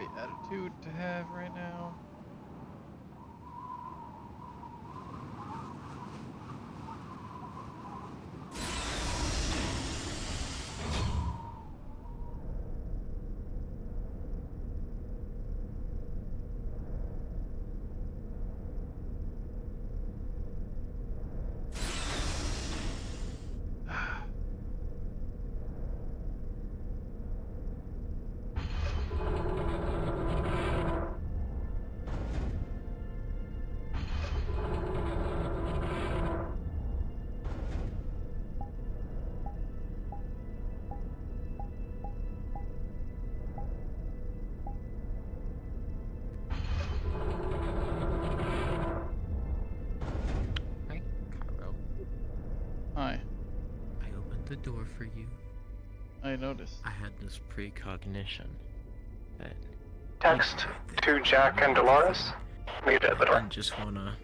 right attitude to have right now. Hi, Cairo. Hi, I opened the door for you. I noticed. I had this precognition that Text to Jack and Dolores. Meet at the I door. didn't just wanna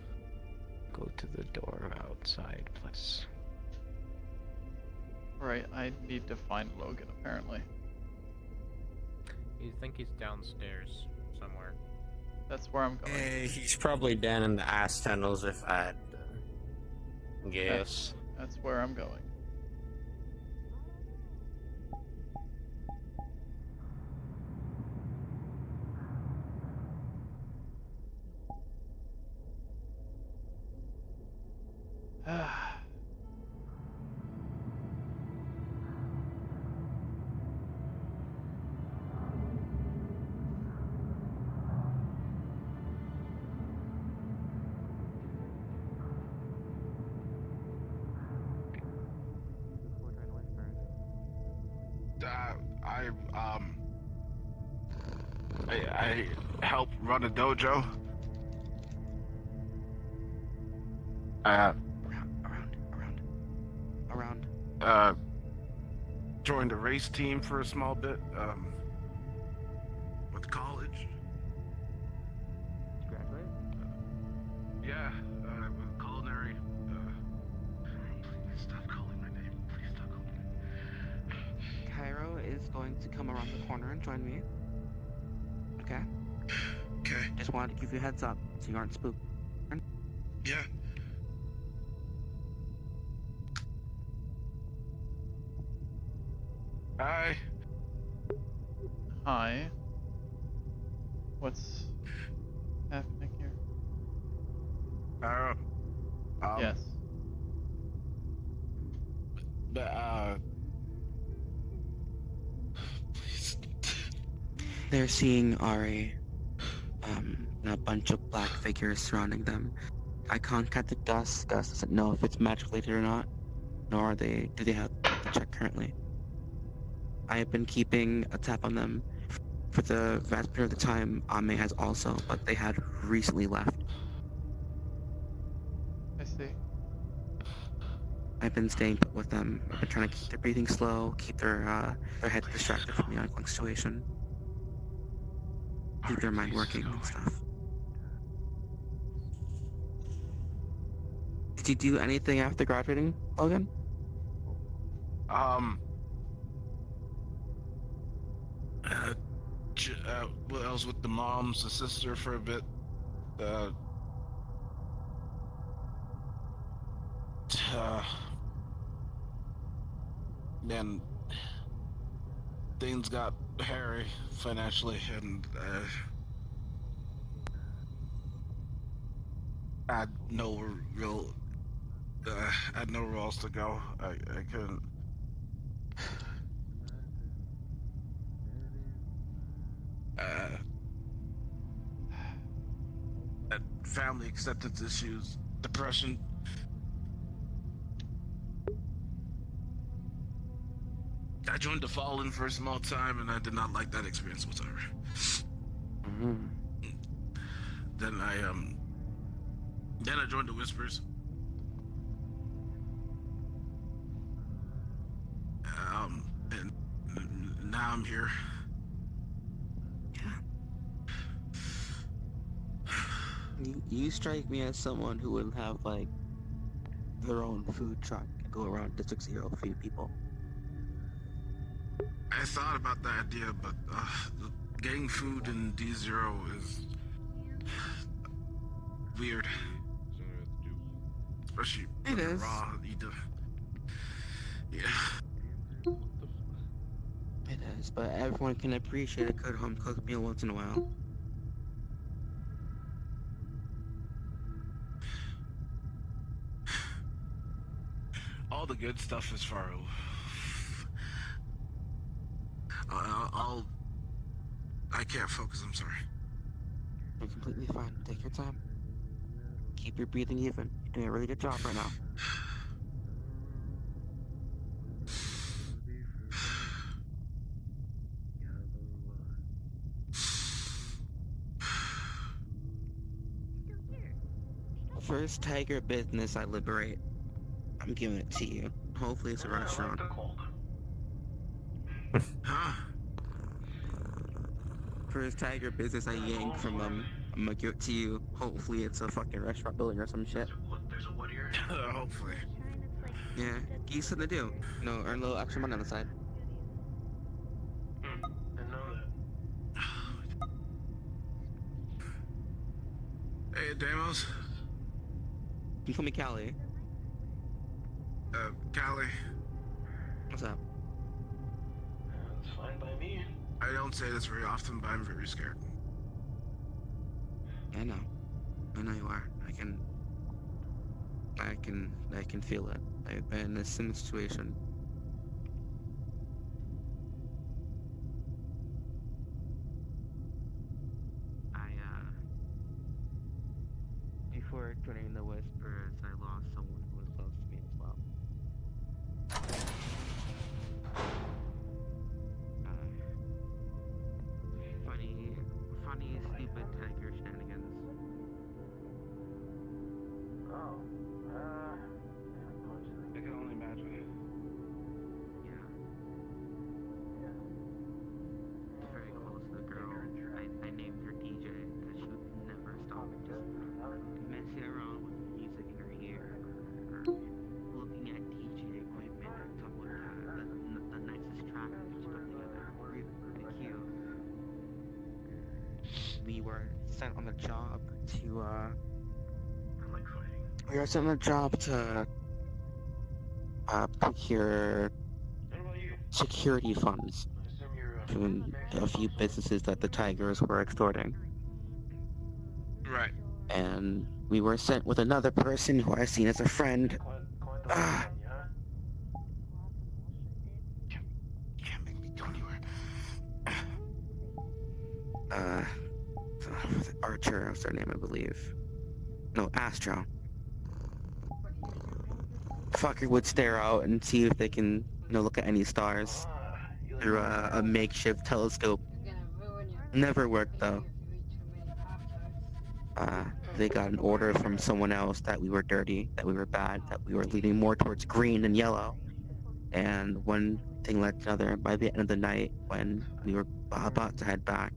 go to the door outside, please. Right, I need to find Logan apparently. You think he's downstairs somewhere? That's where I'm going. He's probably down in the ice tunnels if I had to guess. That's where I'm going. I help run a dojo. Around. Joined a race team for a small bit. With college. Graduate? Yeah, with culinary. Please stop calling my name. Please stop calling my name. Cairo is going to come around the corner and join me. Okay? Okay. Just wanted to give you a heads up so you aren't spooked. Yeah. Hi. Hi. What's happening here? Yes. But, please. They're seeing Ari, and a bunch of black figures surrounding them. I contacted Gus. Gus doesn't know if it's magic related or not, nor do they have the check currently. I have been keeping a tap on them for the vast period of the time Ame has also, but they had recently left. I see. I've been staying put with them. I've been trying to keep their breathing slow, keep their heads distracted from the ongoing situation, keep their mind working and stuff. Did you do anything after graduating, Logan? Well, I was with the moms, the sister for a bit. Then things got hairy financially, and I had no real, I had nowhere else to go. I couldn't. Family acceptance issues, depression. I joined the Fallen for a small time, and I did not like that experience whatsoever. Mm-hmm. Then I joined the Whispers. And now I'm here. You strike me as someone who would have like their own food truck and go around District 0 feed people. I thought about the idea, but getting food in D0 is weird. Especially It when they're is. raw. Yeah. It is, but everyone can appreciate a good home cooked meal once in a while. All the good stuff is far. I can't focus. I'm sorry. You're completely fine. Take your time. Keep your breathing even. You're doing a really good job right now. First tiger business I liberate. I'm giving it to you. Hopefully it's a restaurant. Huh? First tiger business I yank from I'm gonna give it to you. Hopefully it's a fucking restaurant building or some shit. Hopefully. Yeah, give you something to do. Earn a little extra money on the side. Hey, Damos. You call me Callie. Callie. What's up? It's fine by me. I don't say this very often, but I'm very scared. I know. I know you are. I can feel it. I've been in a similar situation. Before joining the Whispers, I lost someone who was close to me as well. Funny, stupid tiger shenanigans. Oh. I can only imagine. Yeah. Very close to the girl. I named her DJ because she would never stop just messing around with music in her ear, or looking at DJ equipment, or talking about the nicest track that she put together. Really, really cute. We were sent on the job to procure What about you? security funds I assume you're from a few businesses that the Tigers were extorting. Right. And we were sent with another person who I seen as a friend. quite the Ah. money, huh? You can't make me go anywhere. Archer was their name, I believe. No, Astro. Fucker would stare out and see if they can, look at any stars through a makeshift telescope. Never worked though. They got an order from someone else that we were dirty, that we were bad, that we were leaning more towards green than yellow. And one thing led to another. By the end of the night, when we were about to head back,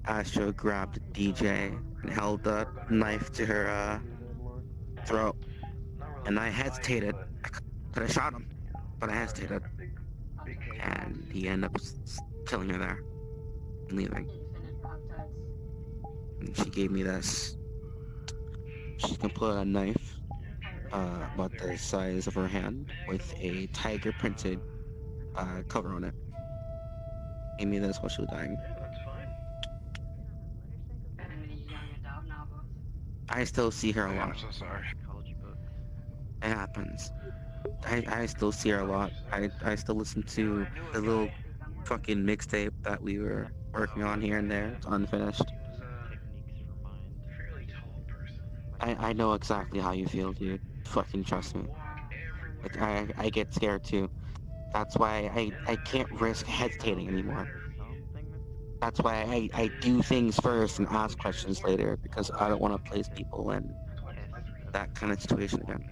Astro grabbed DJ and held a knife to her throat. And I hesitated. I could have shot him, but I hesitated. And he ended up killing her there and leaving. And she gave me this. She can pull out a knife about the size of her hand with a tiger printed cover on it. Gave me this while she was dying. Yeah, that's fine. I still see her a I'm lot. so sorry. It happens. I still see her a lot. I still listen to the little fucking mixtape that we were working on here and there. It's unfinished. He was a fairly tall person. I know exactly how you feel, dude. Fucking trust me. Like, I get scared too. That's why I can't risk hesitating anymore. That's why I do things first and ask questions later, because I don't want to place people in that kind of situation again.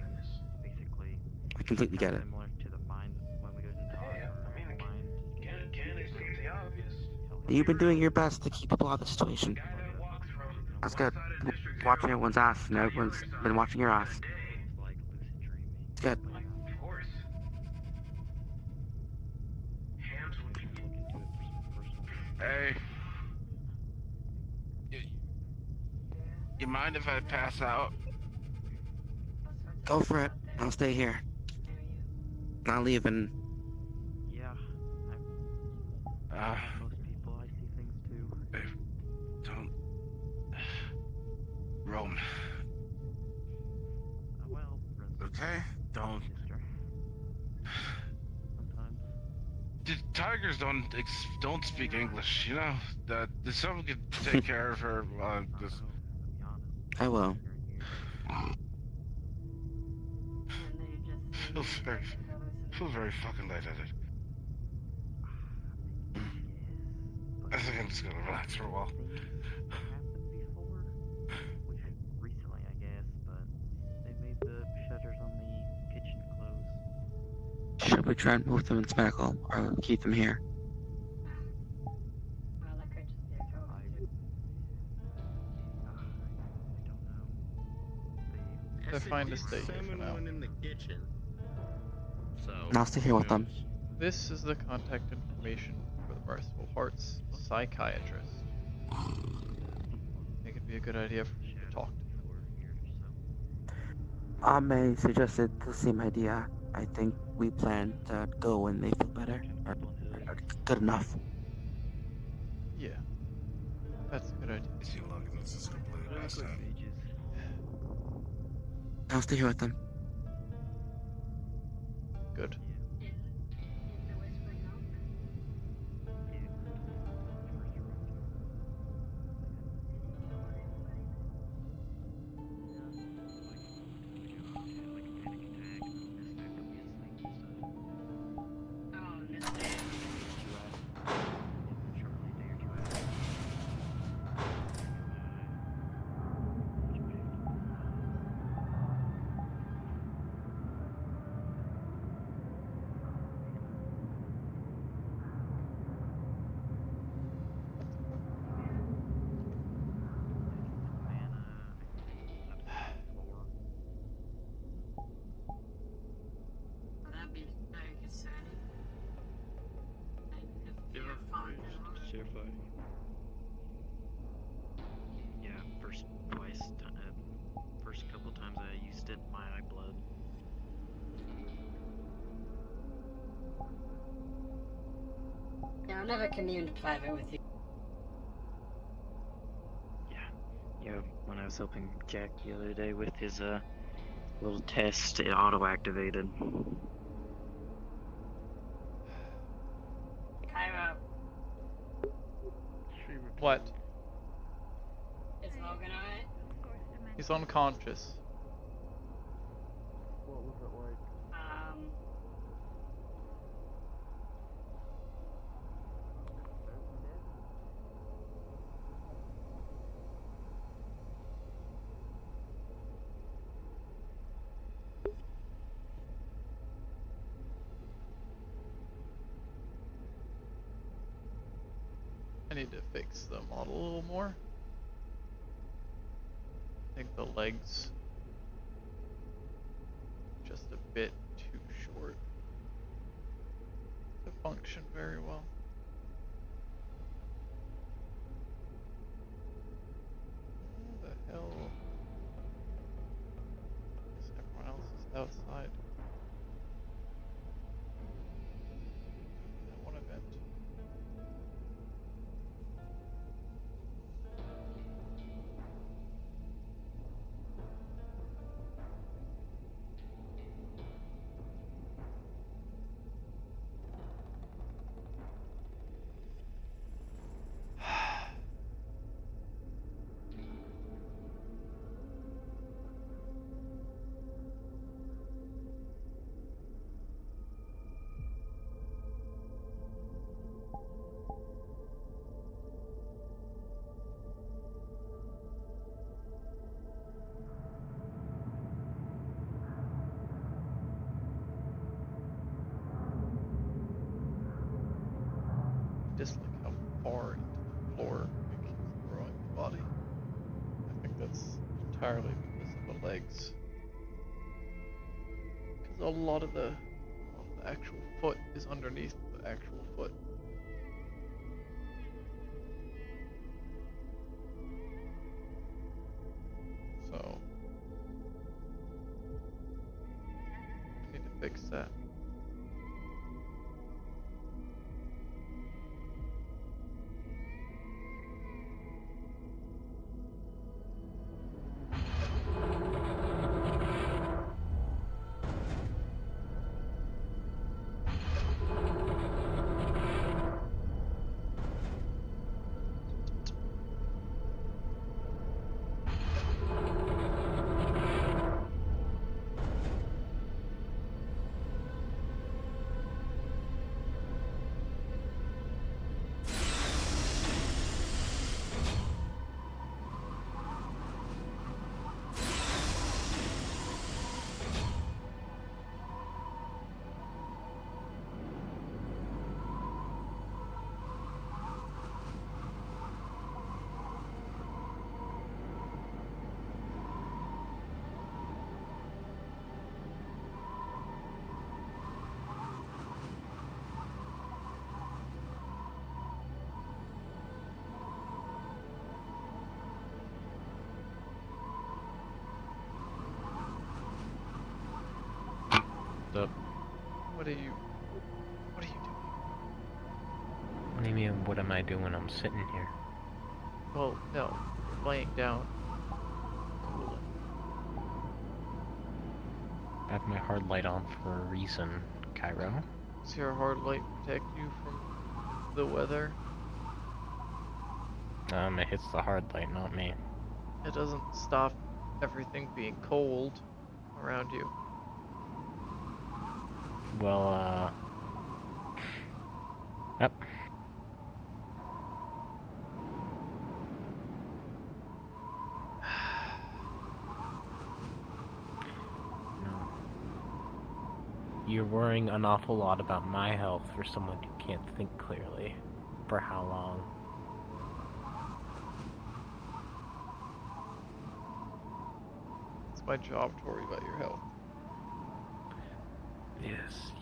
I completely get it. Yeah, I mean, Candace seems the obvious. You've been doing your best to keep people out of the situation. Guy that walked from That's one good. side of District Watching 0 everyone's ass, and everyone's been watching your ass. day. It's good. Of course. Hams would be You mind if I pass out? Go for it. I'll stay here. Not leaving. Yeah, Uh, like most people, I see things too. don't. Roam. Well, Okay? Don't. sister. Sometimes. The tigers don't speak English, you know? That someone could take care of her while I just. know, to be honest. I will. Feel very fucking lightheaded. I think I'm just gonna relax for a while. Things that happened before, which recently, I guess, but they made the shutters on the kitchen close. Should we try and move them into medical or keep them here? I don't know. They're fine to stay here for Summon now. one in the kitchen. So. And I'll stay here with them. This is the contact information for the Merciful Hearts psychiatrist. I think it'd be a good idea for you to talk to them. May suggested the same idea. I think we plan to go when they feel better. Or good enough. Yeah, that's a good idea. Is he looking at this completely passed out? I'll stay here with them. Good. Yeah, first couple times I used it, my eye bled. Yeah, I never communed private with you. Yeah, when I was helping Jack the other day with his little test, it auto-activated. Cairo, What? is Logan alright? He's unconscious. I need to fix the model a little more. I think the legs just a bit too short to function very well. Where the hell is everyone else is outside? I want to vent. Just like how far into the floor it keeps throwing the body. I think that's entirely because of the legs. Because a lot of the actual foot is underneath the actual foot. fix that. Up. What are you doing? What do you mean, what am I doing? I'm sitting here. Well, no, you're laying down. Cooling. I have my hard light on for a reason, Cairo. Does your hard light protect you from the weather? It hits the hard light, not me. It doesn't stop everything being cold around you. Well, Yep. No. You're worrying an awful lot about my health for someone who can't think clearly. For how long? It's my job to worry about your health. Yes,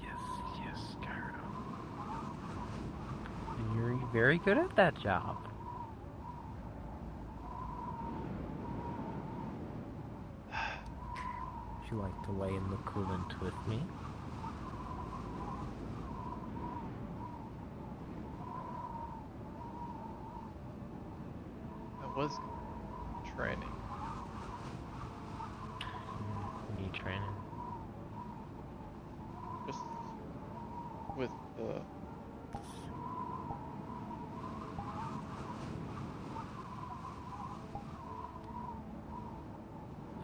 Cairo. And you're very good at that job. Would you like to lay in the coolant with me? I was training. What are you training? Just with the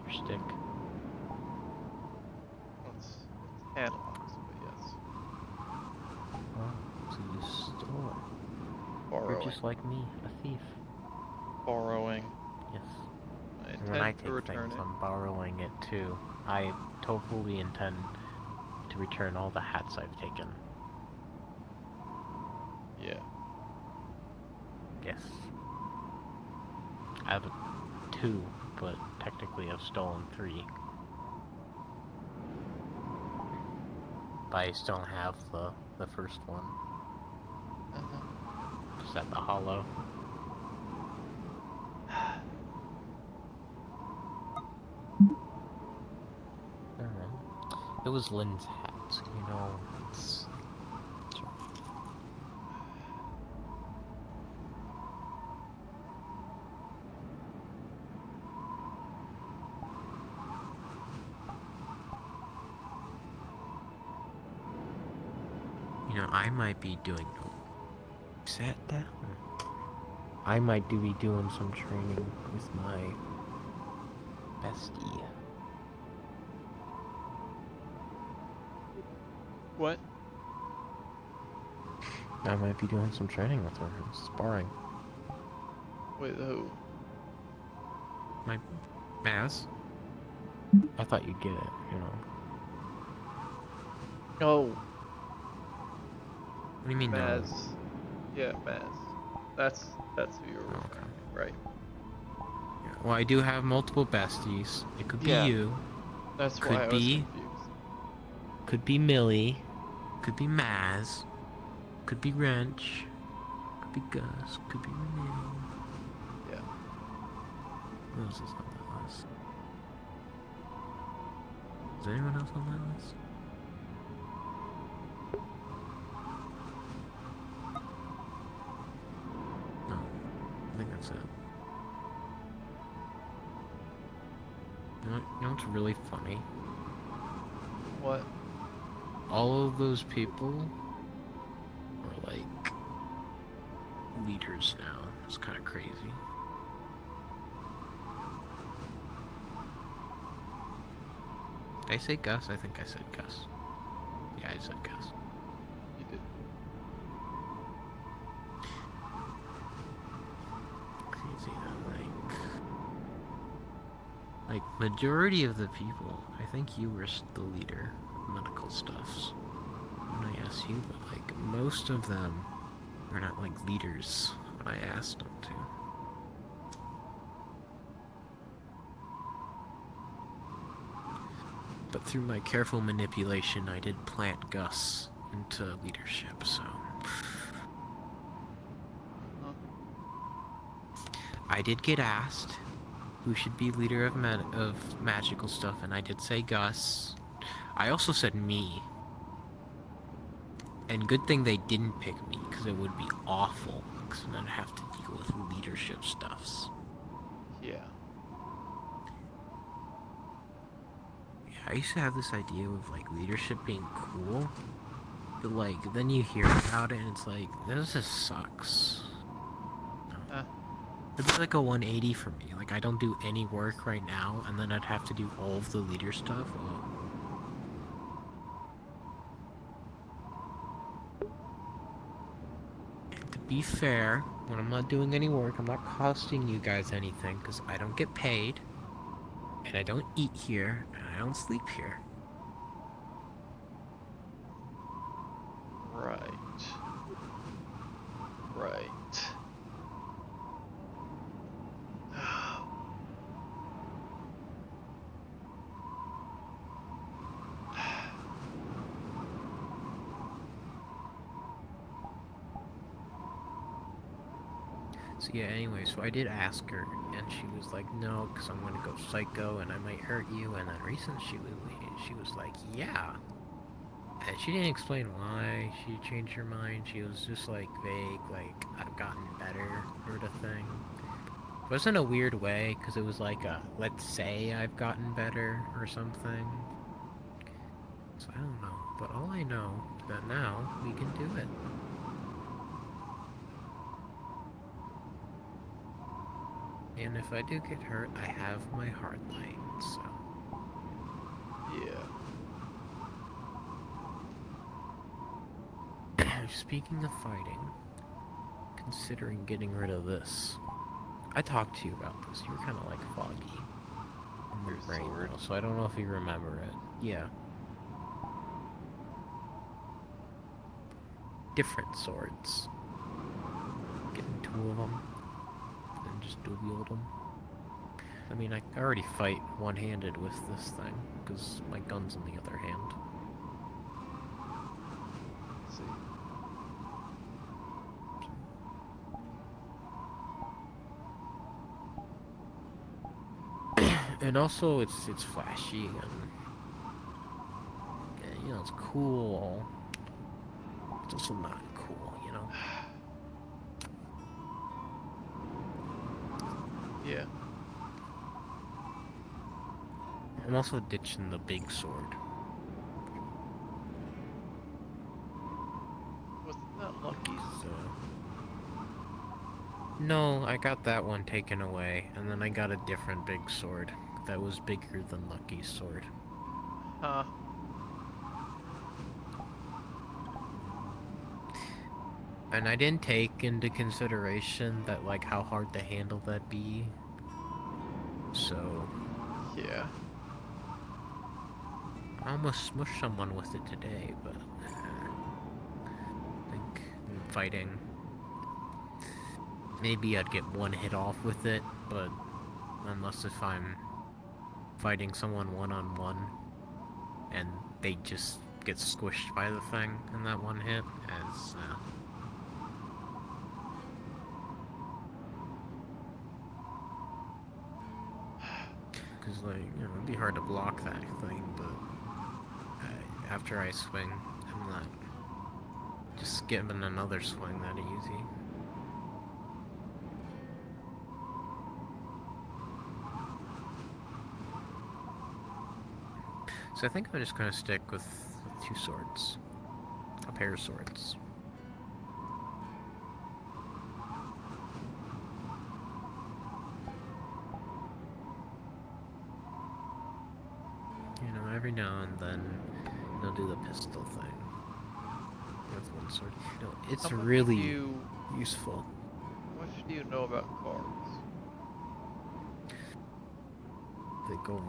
Your stick? it's analogs, but yes. Oh, so you stole it. Borrowing. You're just like me, a thief. Borrowing. Yes. I And when I intend to take return things, it. I'm borrowing it too. I totally intend to return all the hats I've taken. Yeah. Yes. I have two, but technically I've stolen three. But I still don't have the first one. Just at the hollow. Alright. It was Lynn's hat, you know, it's... You know, I might be doing... Sat down. I might be doing some training with my bestie. What? I might be doing some training with her, sparring. With who? My Maz? I thought you'd get it, you know. Oh, What do you mean, Maz. no? Yeah, Maz. That's who you're Oh, with, okay. right? Yeah. Well, I do have multiple besties. It could be Yeah. you, That's Could why I was be. confused. could be Millie, could be Maz, could be Wrench, could be Gus, could be Renee. Yeah. Who else is on that list? Is anyone else on that list? You know what's really funny? What? All of those people are like leaders now. It's kind of crazy. Did I say Gus? I think I said Gus. Yeah, I said Gus. You did. Crazy though, like majority of the people, I think you were the leader of medical stuffs. When I asked you, but like most of them are not like leaders when I asked them to. But through my careful manipulation, I did plant Gus into leadership, so... I did get asked who should be leader of magical stuff, and I did say Gus. I also said me. And good thing they didn't pick me, because it would be awful, because then I'd have to deal with leadership stuffs. Yeah. I used to have this idea of, like, leadership being cool, but, like, then you hear about it and it's like, this just sucks. It'd be like a 180 for me. Like, I don't do any work right now, and then I'd have to do all of the leader stuff. Oh. And to be fair, when I'm not doing any work, I'm not costing you guys anything, because I don't get paid, and I don't eat here, and I don't sleep here. Right. Right. So yeah, anyway, so I did ask her, and she was like, no, because I'm gonna go psycho, and I might hurt you, and then recently she was like, yeah. And she didn't explain why she changed her mind. She was just like vague, like, I've gotten better, sort of thing. It wasn't a weird way, because it was like a, let's say I've gotten better, or something. So I don't know, but all I know is that now we can do it. And if I do get hurt, I have my hard light, so... Yeah. Speaking of fighting, considering getting rid of this, I talked to you about this. You were kind of like foggy in your brain, though, so I don't know if you remember it. Yeah. Different swords. Getting 2 of them, and just wield them. I mean, I already fight one-handed with this thing, because my gun's in the other hand. Let's see. And also, it's flashy, and you know, it's cool. It's also not cool, you know? Yeah. I'm also ditching the big sword. Wasn't that lucky? No, I got that one taken away, and then I got a different big sword that was bigger than Lucky's sword. Huh. And I didn't take into consideration that, like, how hard to handle that'd be. So... Yeah. I almost smushed someone with it today, but... I think in fighting... Maybe I'd get one hit off with it, but... Unless if I'm fighting someone one-on-one, and they just get squished by the thing in that one hit, as... Because, like, you know, it'd be hard to block that thing, but after I swing, I'm not just getting another swing that easy. So I think I'm just gonna stick with 2 swords. A pair of swords. You know, every now and then they'll do the pistol thing with 1 sword. No, it's How much really do you, useful. how much do you know about cars? They go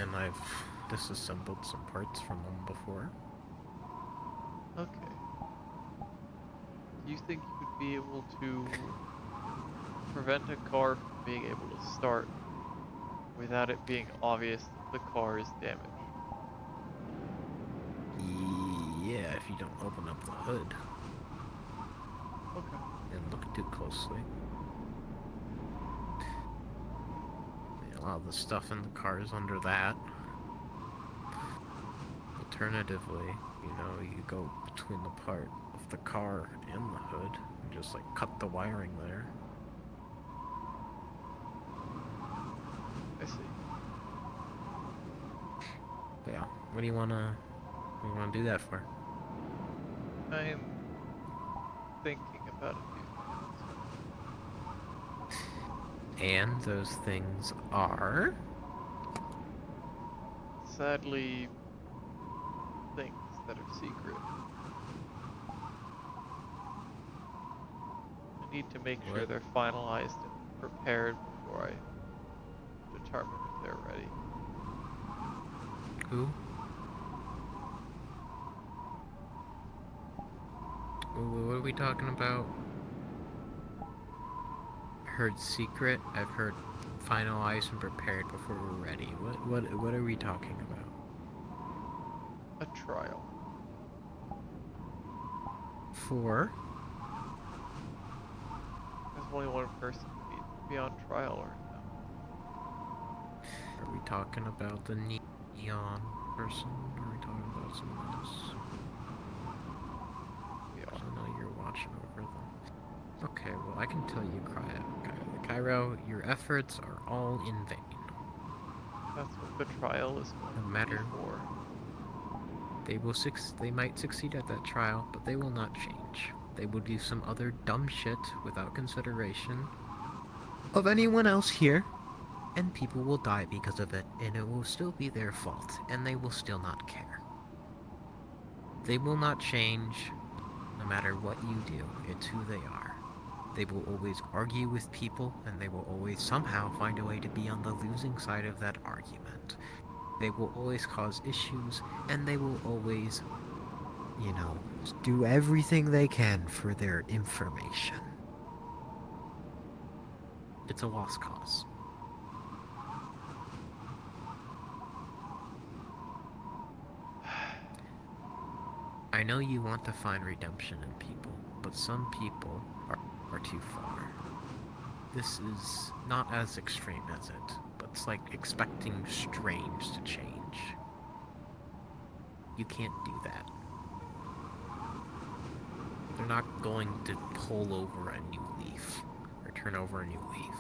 and I've disassembled some parts from them before. Okay. Do you think you would be able to prevent a car from being able to start without it being obvious that the car is damaged? Yeah, if you don't open up the hood Okay. and look too closely. A lot of the stuff in the car is under that. Alternatively, you know, you go between the part of the car and the hood and just like cut the wiring there. I see. But yeah, what do you wanna do that for? I'm thinking about a few things. And those things are Sadly, things that are secret. I need to make sure What? they're finalized and prepared before I determine if they're ready. who? What are we talking about? Heard secret. I've heard finalized and prepared before we're ready. What are we talking about? A trial. For? There's only one person who needs to be on trial right now. Are we talking about the neon person? Or are we talking about someone else? We I are. don't know, you're watching over them. Okay, well, I can tell you, Cairo, your efforts are all in vain. That's what the trial is going No to matter. be for. They might succeed at that trial, but they will not change. They will do some other dumb shit without consideration of anyone else here, and people will die because of it, and it will still be their fault, and they will still not care. They will not change no matter what you do. It's who they are. They will always argue with people, and they will always somehow find a way to be on the losing side of that argument. They will always cause issues, and they will always, you know, do everything they can for their information. It's a lost cause. I know you want to find redemption in people, but some people are too far. This is not as extreme as it, but it's like expecting strange to change. You can't do that. They're not going to pull over a new leaf or turn over a new leaf.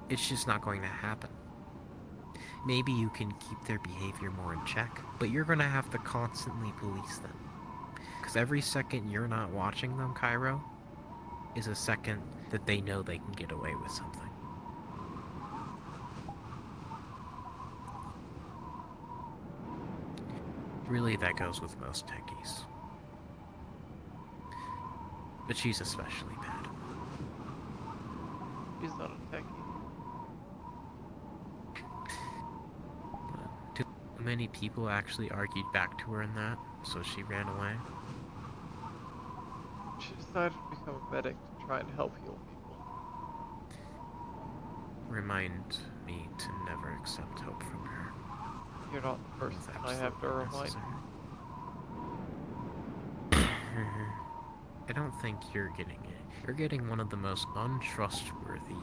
It's just not going to happen. Maybe you can keep their behavior more in check, but you're going to have to constantly police them. Because every second you're not watching them, Cairo, is a second that they know they can get away with something. Really, that goes with most techies. But she's especially bad. He's not a techie. Too many people actually argued back to her in that, so she ran away. She decided to become a medic to try and help heal people. Remind me to never accept help from her. You're not the person It's I have to absolutely remind. necessary. I don't think you're getting it. You're getting one of the most untrustworthy,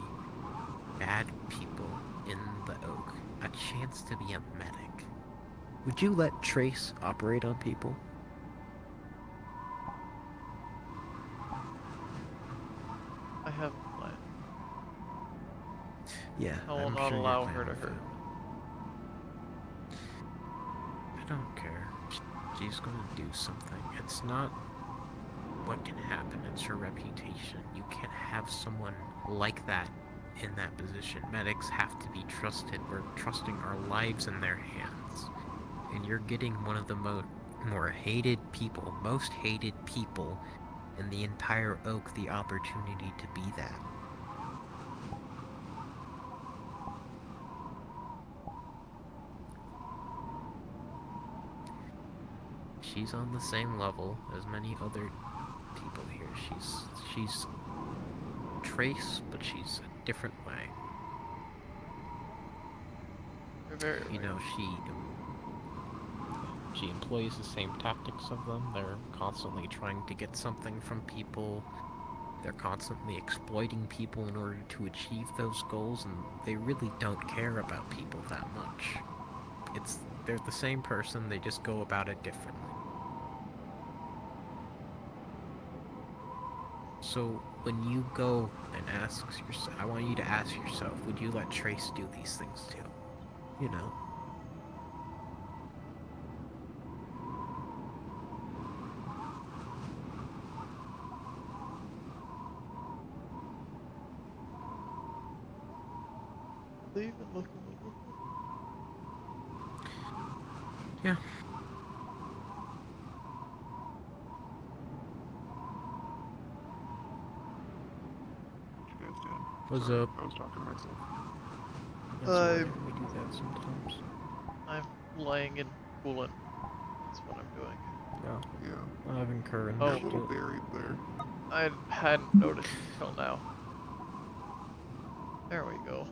bad people in the Oak a chance to be a medic. Would you let Trace operate on people? I have a plan. Yeah, I will I'm not sure allow your her plan to will hurt fail. me. don't care. She's gonna do something. It's not what can happen, it's her reputation. You can't have someone like that in that position. Medics have to be trusted. We're trusting our lives in their hands. And you're getting one of the more hated people, most hated people in the entire Oak the opportunity to be that. She's on the same level as many other people here. She's Trace, but she's a different way. You're very You right. know, she employs the same tactics of them. They're constantly trying to get something from people. They're constantly exploiting people in order to achieve those goals, and they really don't care about people that much. They're the same person, they just go about it differently. So when you go and ask yourself, I want you to ask yourself, would you let Trace do these things too? You know. Leave and look a little. Yeah. What's up? I was talking to myself. That's alright, we do that sometimes. I'm laying in coolant. That's what I'm doing. Yeah. Yeah. I have encouraged Oh. You're a little buried there. I hadn't noticed until now. There we go.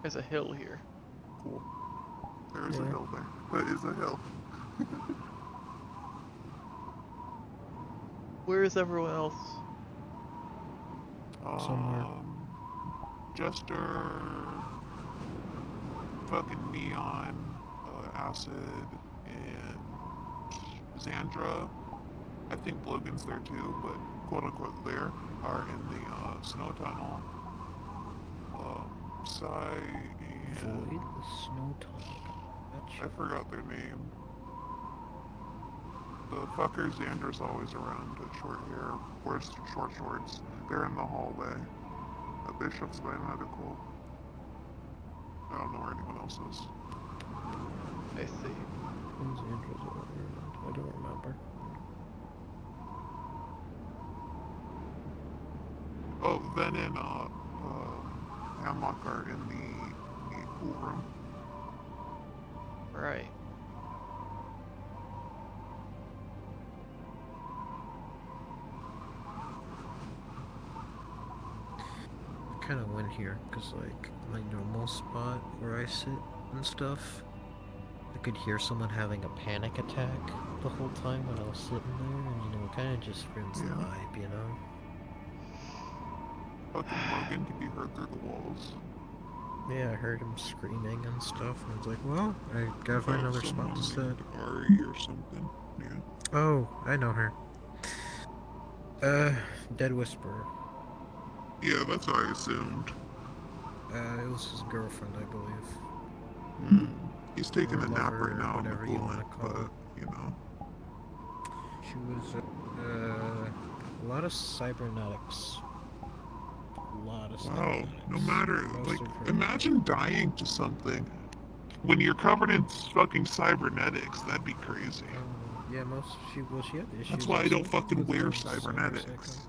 There's a hill here. Cool. There is a Yeah. hill there. That is a hill. Where is everyone else? Somewhere. Jester, fucking Neon, Acid, and Xandra. I think Logan's there too, but quote unquote there are in the snow tunnel. Psy and Void the snow tunnel. I forgot their name. The fucker Xander's always around, short hair, wears short shorts. They're in the hallway. Bishop's by medical. I don't know where anyone else is. I see. I don't remember. Oh, then in Hamlock are in the pool room. Right. I kind of went here because, like, my normal spot where I sit and stuff, I could hear someone having a panic attack the whole time when I was sitting there, and it kind of just ruins the Yeah. vibe, you know? Fucking Logan can be heard through the walls. Yeah, I heard him screaming and stuff, and I was like, well, I gotta find another spot to sit. Ari or something. Yeah. Oh, I know her. Dead Whisperer. Yeah, that's what I assumed. It was his girlfriend, I believe. Hmm. He's taking Or a nap lover, right now in the whatever you wanna coolant, call but, it. you know. She was, a lot of cybernetics. A lot of Wow, cybernetics. no matter, Most like, of her- imagine dying to something. When you're covered in fucking cybernetics, that'd be crazy. Yeah, she had issues. That's why I with don't it, fucking with wear the cybernetics.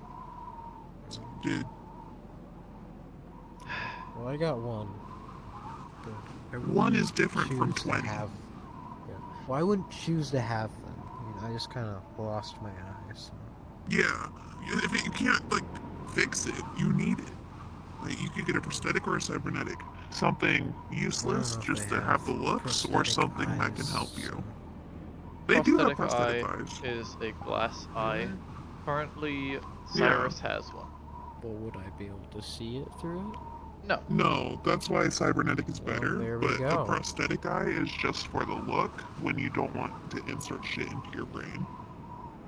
cyber Dude, Well, I got one. But I one wouldn't is different from choose to 20. have. Yeah. Well, I wouldn't choose to have them. I mean, I just kind of lost my eyes. So. Yeah, if you can't, like, fix it, you need it. Like, you could get a prosthetic or a cybernetic. Something useless know if just they to have the looks, or prosthetic something that can eyes, help you. so- They do have Prosthetic prosthetic eye eyes. is a glass eye. Really? Currently, Cyrus has one. Well, would I be able to see it through it? No. No, that's why cybernetic is Well, better, there we but go. a prosthetic eye is just for the look when you don't want to insert shit into your brain.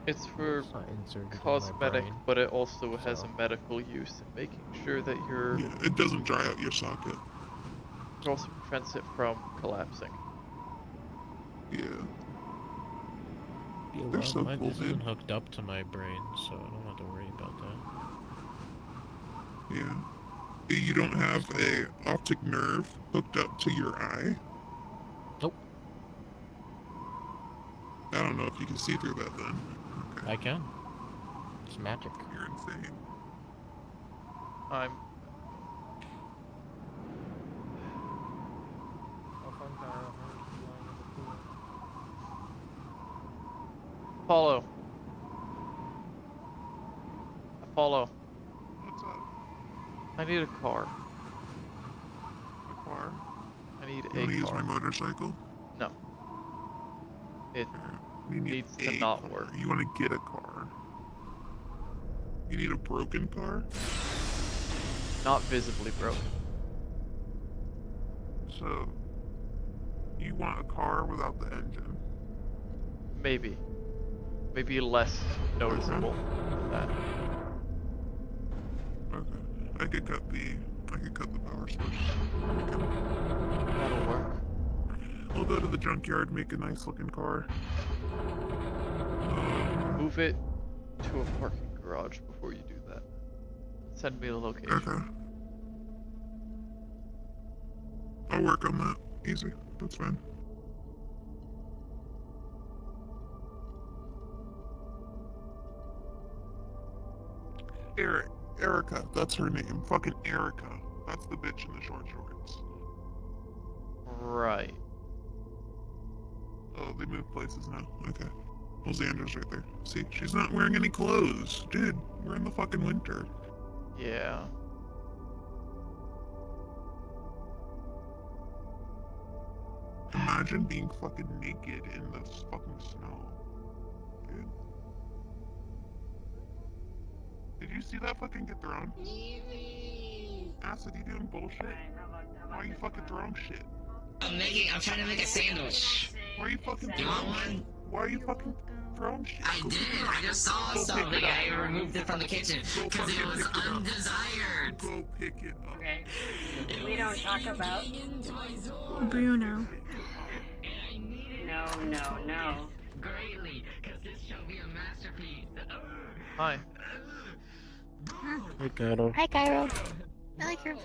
It's for It's not inserted in my cosmetic, brain. but it also has so- a medical use in making sure that you're Yeah, it doesn't dry out your socket. It also prevents it from collapsing. Yeah. Yeah, They're well, so cool, this dude. isn't hooked up to my brain, so I don't have to worry about that. Yeah. You don't have a optic nerve hooked up to your eye? Nope. I don't know if you can see through that then. Okay. I can. It's magic. You're insane. I'm. Apollo. Apollo. What's up? I need a car. A car? I need You a wanna use car. my motorcycle? No. It You need needs to a not car. work. You wanna get a car. You need a broken car? Not visibly broken. So, you want a car without the engine? Maybe. Maybe less noticeable than that. Okay. I could cut the power source. That'll work. I'll go to the junkyard, make a nice looking car. Move it to a parking garage before you do that. Send me the location. Okay. I'll work on that. Easy. That's fine. Erica, that's her name. Fucking Erica. That's the bitch in the short shorts. Right. Oh, they moved places now. Okay. Well, Xander's right there. See, she's not wearing any clothes. Dude, we're in the fucking winter. Yeah. Imagine being fucking naked in the fucking snow. Dude. Did you see that fucking get thrown? Acid, you doing bullshit? Why are you fucking throwing shit? I'm trying to make a sandwich. Why are you fucking You want one? Why are you fucking throwing shit? I did. I just saw something. I removed it from the kitchen because it was undesired. Go pick it up. Okay. We don't talk about. Bruno. No. Greatly, because this shall be a masterpiece. Hi. Hey, Cairo. Hi, Cairo. I like your.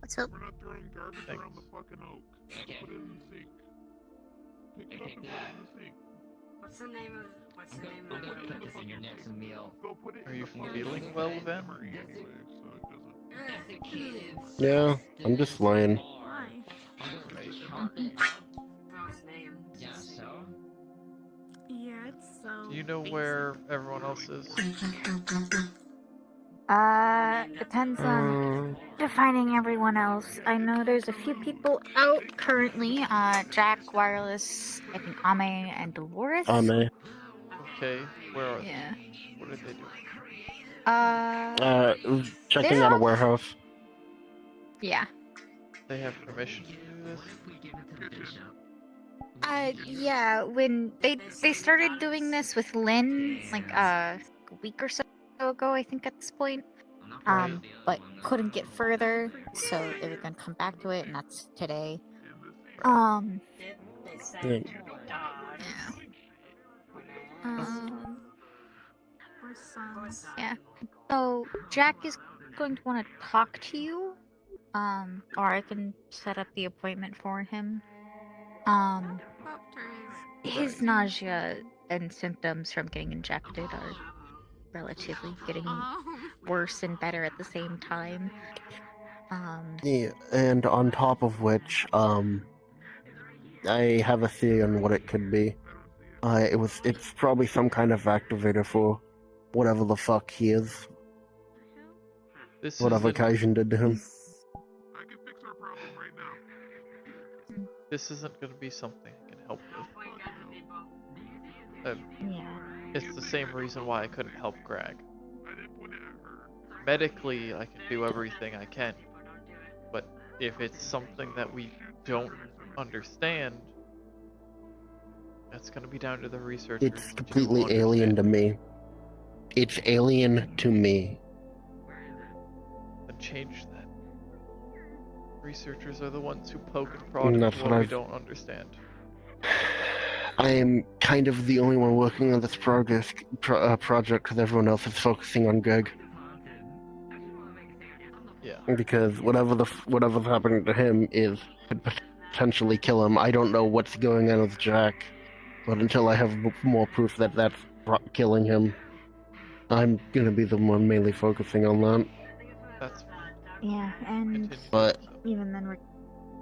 What's up? We're not throwing garbage Thanks. around the fucking oak. Put it in the sink. Pick it up and put it in the sink. What's the name of I'm gonna put this in your next meal. Go put it Are in you the fucking feeling well, Ben? memory anyway, so it doesn't. Yeah, I'm just lying. Why? What's name? Yeah, so? Yeah, it's so. Do you know where everyone else is? Depends on defining everyone else. I know there's a few people out currently. Jack, Wireless, I think Ame and Dolores. Ame. Okay, where are Yeah. they? What did they do? Checking They're out a all- warehouse. Yeah. They have permission to do this? Yeah, when they started doing this with Lynn, like, a week or so ago, I think at this point. Right. But couldn't get further, so they were gonna come back to it, and that's today. They said Yeah. dog. Yeah. So Jack is going to want to talk to you, or I can set up the appointment for him. His nausea and symptoms from getting injected are relatively getting worse and better at the same time. Yeah, and on top of which, I have a theory on what it could be. It's probably some kind of activator for whatever the fuck he is. This Whatever isn't, Kaijin did to him. I can fix our problem right now. this isn't going to be something I can help with. Yeah. It's the same reason why I couldn't help Greg. I didn't point it at her. Medically, I can do everything I can. But if it's something that we don't understand, that's going to be down to the researchers. It's to completely alien to understand. me. It's alien to me. Then change that. Researchers are the ones who poke and prod And into that's what what we I've. don't understand. I am kind of the only one working on this project because everyone else is focusing on Greg. Yeah. Because whatever's happening to him could potentially kill him. I don't know what's going on with Jack, but until I have more proof that that's killing him, I'm gonna be the one mainly focusing on that. That's Yeah, and continue. But even then we're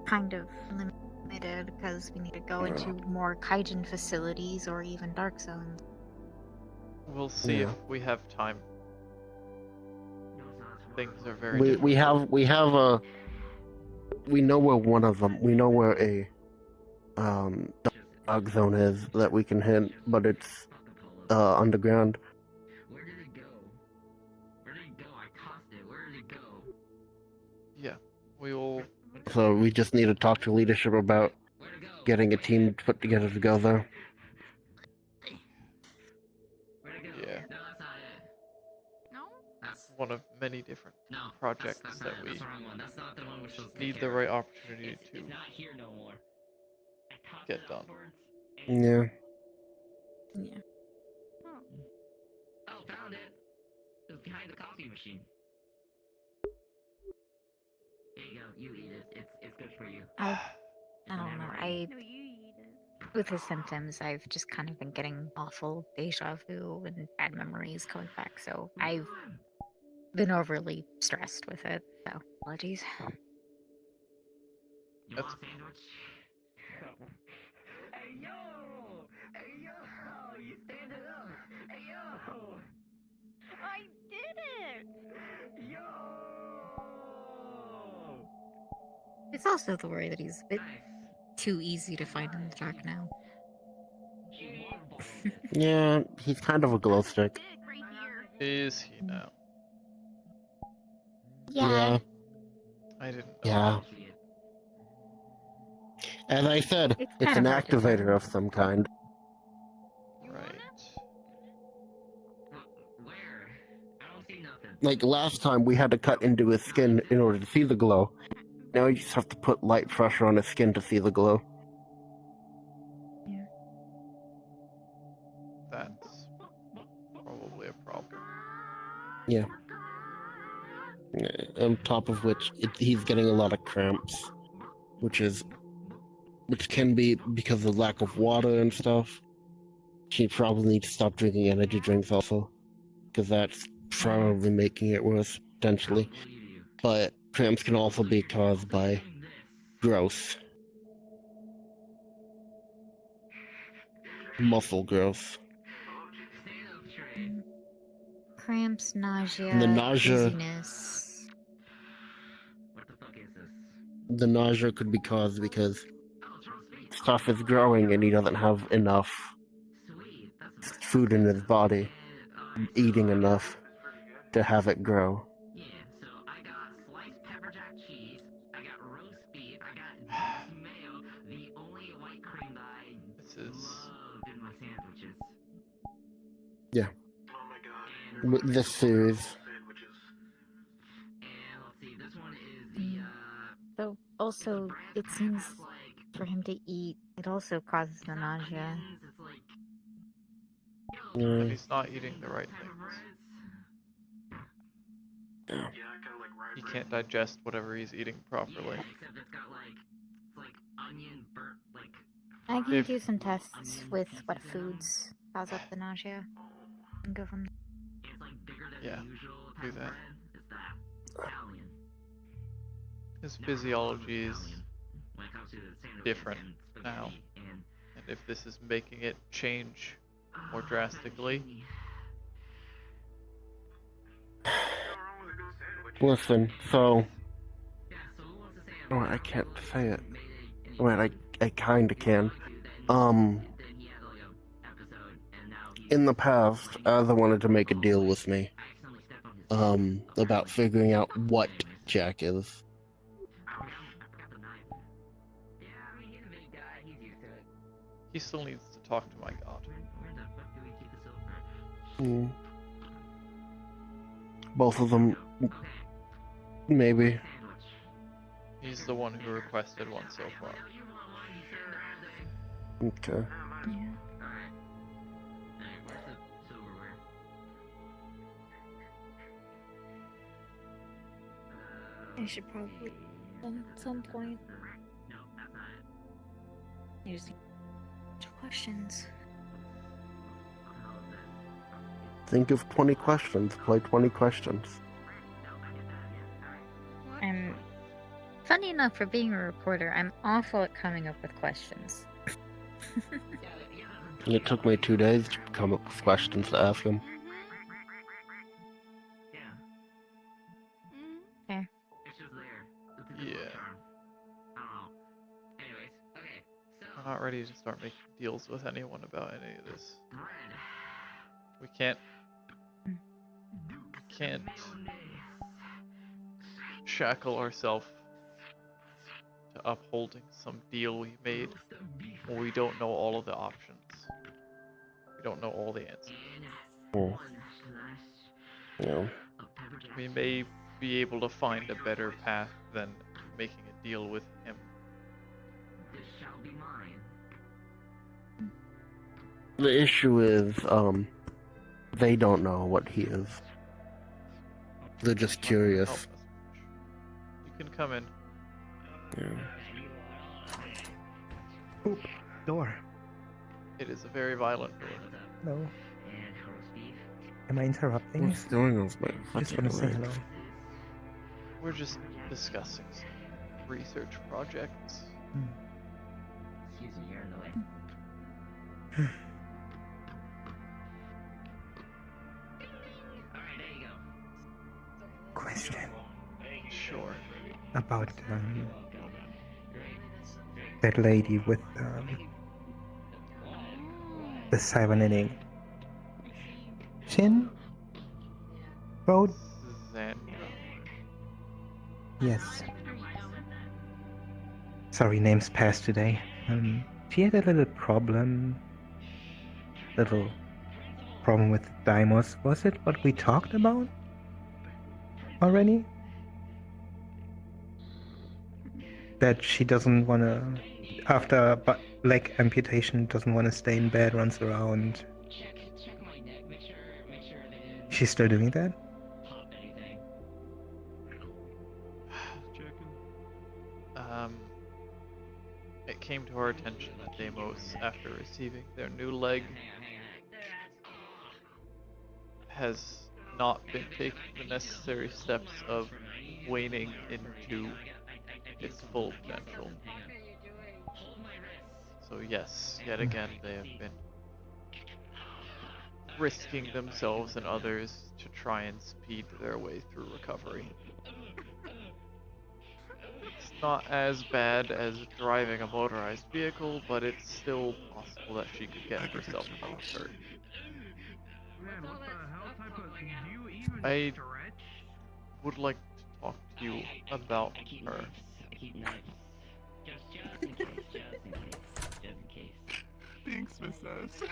kind of limited because we need to go into more Kaijin facilities or even dark zones. We'll see Yeah. if we have time. Things are very we difficult. we know where one of them. We know where a dark zone is that we can hit, but it's underground. Where did it go? Where did it go? I tossed it. Where did it go? Yeah. We will. So we just need to talk to leadership about getting a team put together to go there. Where'd it go? Yeah. No, that's not it. No? That's One of many different no. projects That's that not it. we That's the wrong one. That's not the one we're supposed to need take the care right of. opportunity to It's not here no more. I tossed get it done. upwards. And Yeah. Yeah. oh, found it. It was behind the coffee machine. There you go. You eat it. It's good for you. I don't know. With his symptoms, I've just kind of been getting awful deja vu and bad memories coming back, so I've been overly stressed with it. So apologies. You want a sandwich? Hey yo! Hey yo! You stand it up! Hey yo! I did it! Yo! It's also the worry that he's a bit too easy to find in the dark now. Yeah, he's kind of a glow stick. Is he now? Yeah. I didn't know. Yeah. As I said, It's it's kind an of hard to activator tell. of some kind. Right. Where? I don't see nothing. Like last time, we had to cut into his skin in order to see the glow. Now you just have to put light pressure on his skin to see the glow. That's probably a problem. Yeah. On top of which, he's getting a lot of cramps, which can be because of lack of water and stuff. She probably needs to stop drinking energy drinks also, because that's probably making it worse potentially. But cramps can also be caused by growth, muscle growth. Cramps, nausea, And the nausea, dizziness. What the fuck is this? the nausea could be caused because stuff is growing and he doesn't have enough Sweet. That's food in his body, eating enough to have it grow. yeah, so I got sliced pepper jack cheese, I got roast beef, I got Dick's mayo, the only white cream that I love in my sandwiches. Yeah. Oh my god. And This series. let's see, this one is the So also, it seems for him to eat, it also causes the nausea. it's like But he's not eating the right things. He can't digest whatever he's eating properly. except it's got like it's like onion burnt like I can If- do some tests with what foods cause up the nausea and go from there. it's like bigger than Yeah, the usual do type of that. bread. It's that Italian. His physiology is When it comes to the sandwiches different and now. spaghetti and And if this is making it change more drastically, Listen, so yeah, so who wants to say oh, I can't say it. Wait, I kinda can. In the past, Azza wanted to make a deal with me. About figuring out what Jack is. he still needs to talk to my god. Where the fuck do we keep the silver? Hmm. Both of them, Okay, maybe. sandwich. He's She's the one who requested one so far. Okay. Yeah. I should probably at some point. Use questions. Think of 20 questions. Play 20 questions. I'm funny enough for being a reporter, I'm awful at coming up with questions. It took me 2 days to come up with questions to ask him. Okay. Yeah. We're not ready to start making deals with anyone about any of this. We can't shackle ourselves to upholding some deal we made when we don't know all of the options. We don't know all the answers. Oh. Yeah. We may be able to find a better path than making a deal with him. The issue is, they don't know what he is. They're just curious. You can come in. Yeah. Oop, door. It is a very violent door. Hello. Am I interrupting? What's going on, man? Just want to say hello. We're just discussing some research projects. Excuse me, you're in the way. Alright, there you go. Question. Sure. About that lady with the cybernetic chin? Road? Yes. Sorry, names passed today. She had a little problem with Deimos. Was it what we talked about already? That she doesn't want to, after leg amputation, doesn't want to stay in bed, runs around. Check my neck, make sure they She's still doing that? pop anything. It came to our attention that Deimos, after receiving their new leg, has not been taking the necessary steps of waning into its full potential. So yes, yet again they have been risking themselves and others to try and speed their way through recovery. It's not as bad as driving a motorized vehicle, but it's still possible that she could get herself hurt. I would like to talk to you about her. Just in case. Thanks, Miss S.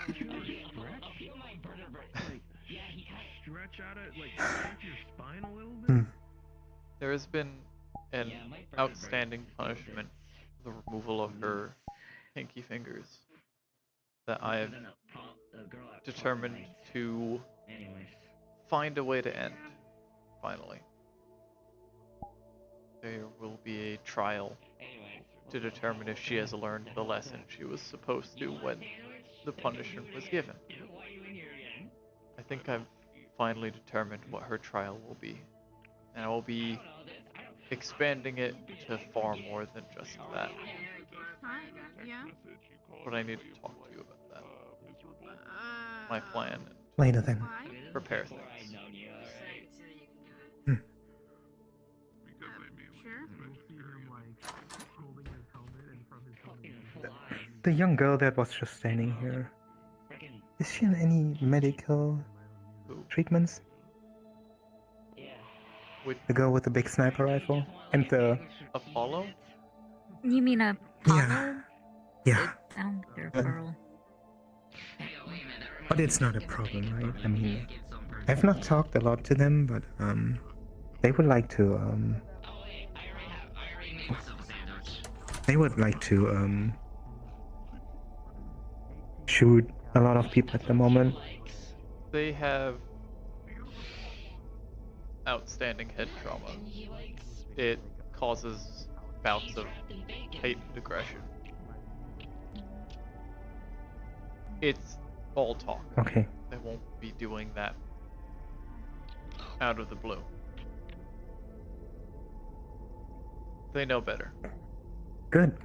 Stretch out it, like stretch your spine a little bit. There has been an outstanding punishment, the removal of her pinky fingers, that I have determined to find a way to end, finally. There will be a trial to determine if she has learned the lesson she was supposed to when the punishment was given. I think I've finally determined what her trial will be, and I will be expanding it to far more than just that. Yeah. But I need to talk to you about that. My plan and Later then. prepare things. The young girl that was just standing here, is she in any medical treatments? The girl with the big sniper rifle and the Apollo? You mean a yeah, yeah. Your girl. But it's not a problem, right? I mean, I've not talked a lot to them, but they would like to They would like to shoot a lot of people at the moment. They have outstanding head trauma. It causes bouts of hate and aggression. It's all talk. Okay. They won't be doing that out of the blue. They know better. Good.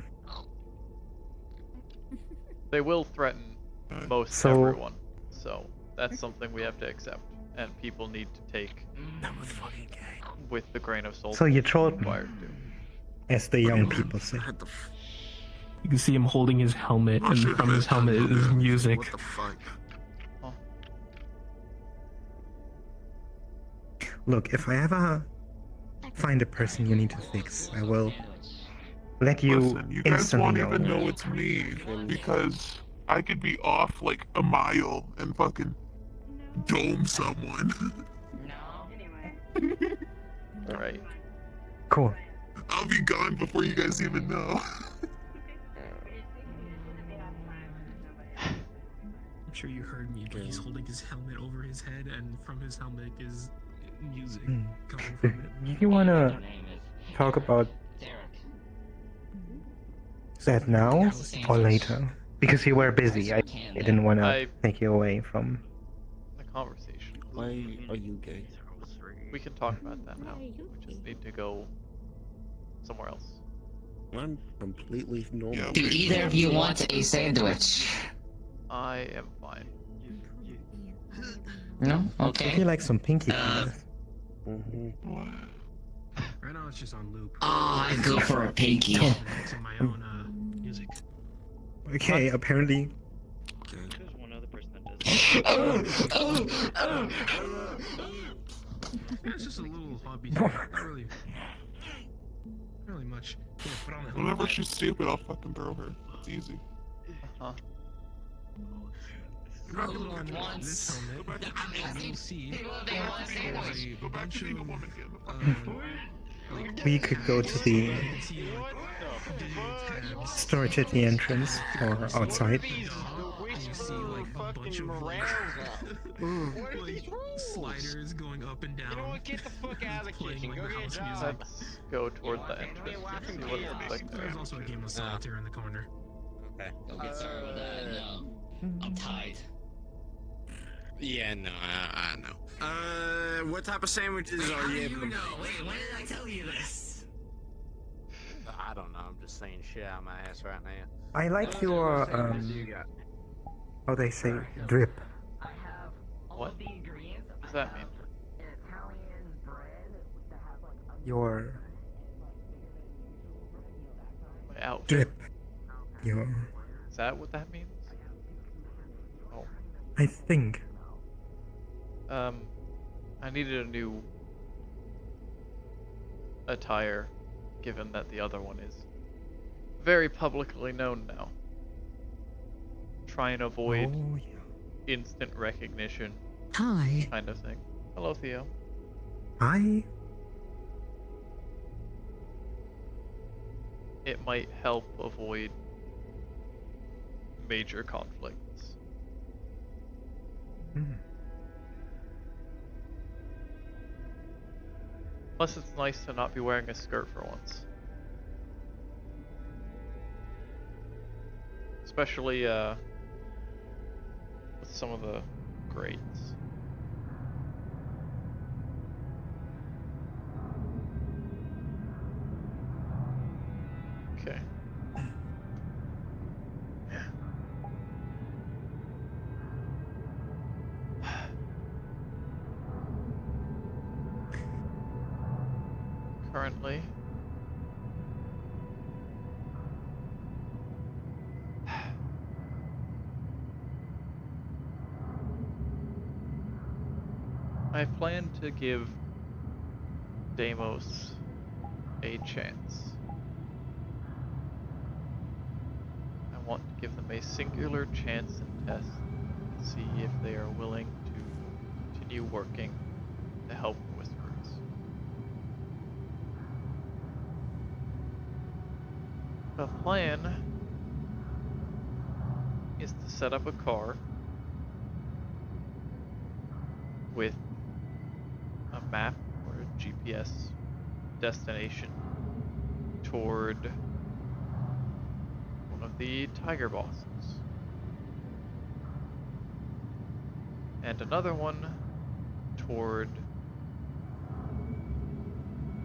They will threaten most So- everyone. So that's something we have to accept. And people need to take with the grain of salt. So you trolled me, required to. as the young people say. You can see him holding his helmet, and from his helmet is music. What the fuck? Look, if I ever find a person you need to fix, I will let you Listen, you guys won't instantly even know. know it's me because I could be off like a mile and fucking dome someone. Alright. Cool. I'll be gone before you guys even know. I'm sure you heard me, but he's holding his helmet over his head, and from his helmet is music coming from it. You wanna talk about that now or later? Because you were busy. I didn't want to take you away from. The conversation. Why are you gay? We can talk about that now. We just need to go somewhere else. I'm completely normal. Do either of you want a sandwich? I am fine. No? Would Okay. you like some pinky fingers? Right now it's just on loop. Oh, I'd go for a pinky. To my own music. Okay, apparently. There's one other person that does. Yeah, it's just a little hobby. Not really much. Yeah, put on the helmet. Whenever she's stupid, I'll fucking throw her. It's easy. Uh-huh. Look at this helmet, and you'll see there's a bunch of like We could go to the storage at the entrance or outside. and you see like a bunch of like sliders going up and down. You know what? Get the fuck out of the playing, kitchen. like, Go the get a house job. music. Let's go toward the entrance and see what it looks like there. There's also a game of solitaire in the corner. Okay. Don't get started with that. No. I'm tied. Yeah, no, I know. What type of sandwiches are you able to know? Wait, when did I tell you this? I don't know. I'm just saying shit out of my ass right now. I like your how they say drip. What does that mean? Your My outfit. drip. Your Is that what that means? Oh. I think. I needed a new attire, given that the other one is very publicly known now. Try and avoid Oh, yeah. instant recognition Hi. kind of thing. Hello, Theo. I It might help avoid major conflicts. Plus, it's nice to not be wearing a skirt for once. Especially, with some of the grades. Okay. Currently, I plan to give Deimos a chance. I want to give them a singular chance and test and see if they are willing to continue working to help the Whisperers. 'Cause The plan is to set up a car with a map or a GPS destination toward one of the tiger bosses. And another one toward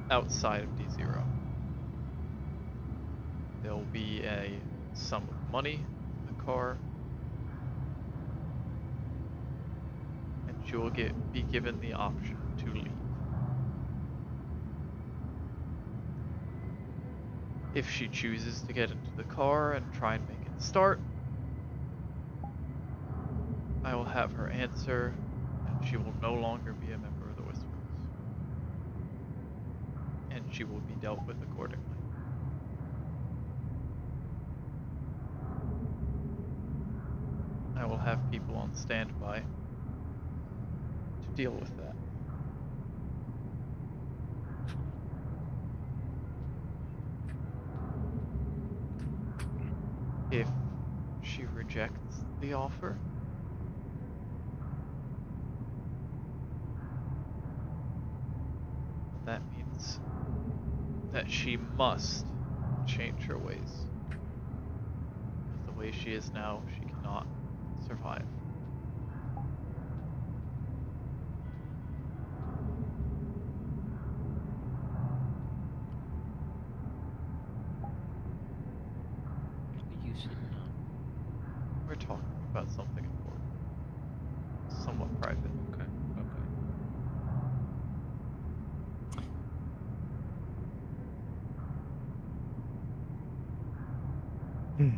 outside of D0. There'll be a sum of money in the car, and she will be given the option to leave. If she chooses to get into the car and try and make it start, I will have her answer, and she will no longer be a member of the Whisperers. And she will be dealt with accordingly. I will have people on standby to deal with that. If she rejects the offer, that means that she must change her ways. Because the way she is now, she cannot survive. You said no. We're talking about something important. Somewhat private. Okay, okay. Hmm.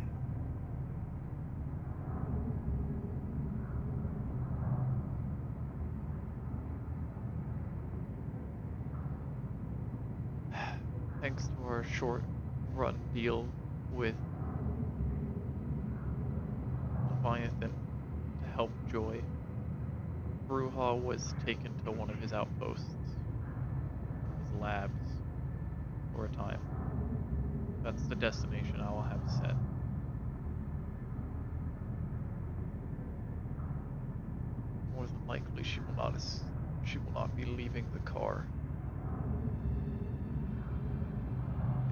Thanks to our short-run deal with Leviathan to help Joy, Bruja was taken to one of his outposts, or his labs, for a time. That's the destination I will have set. More than likely, she will not be leaving the car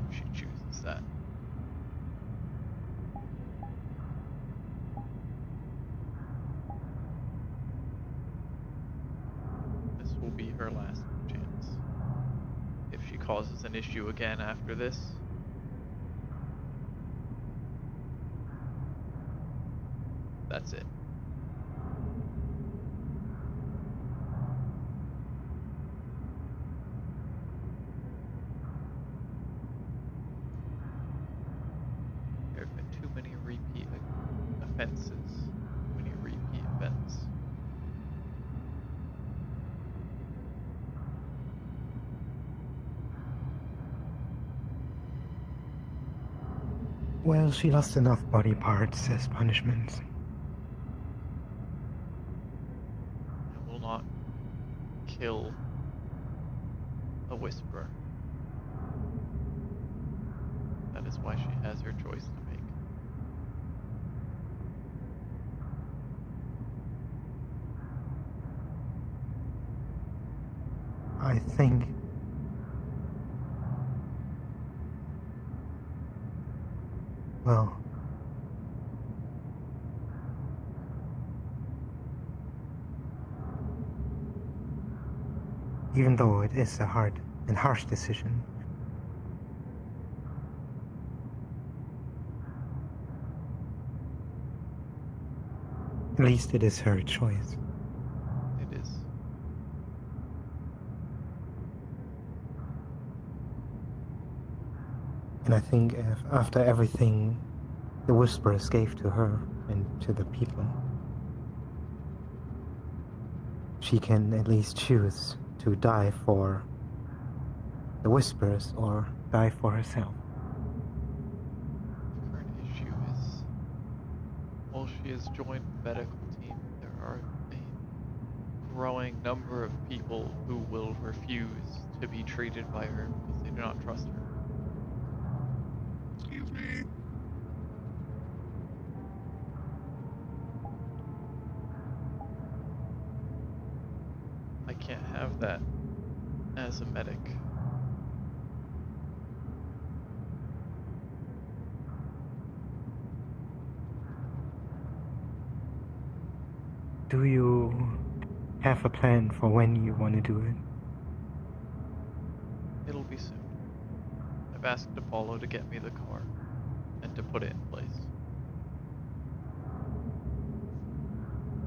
if she chooses that. This will be her last chance. If she causes an issue again after this, that's it. There have been too many repeat offenses, too many repeat events. Well, she lost enough body parts as punishment. I will not kill a Whisperer. That is why she has her choice to make. I think well, even though it is a hard and harsh decision, at least it is her choice. It is. And I think if after everything the Whisperers gave to her and to the people, she can at least choose to die for the Whisperers or die for herself. The current issue is, while she has joined the medical team, there are a growing number of people who will refuse to be treated by her because they do not trust her. You Excuse me. I can't have that as a medic. Do you have a plan for when you want to do it? It'll be soon. I've asked Apollo to get me the car and to put it in place.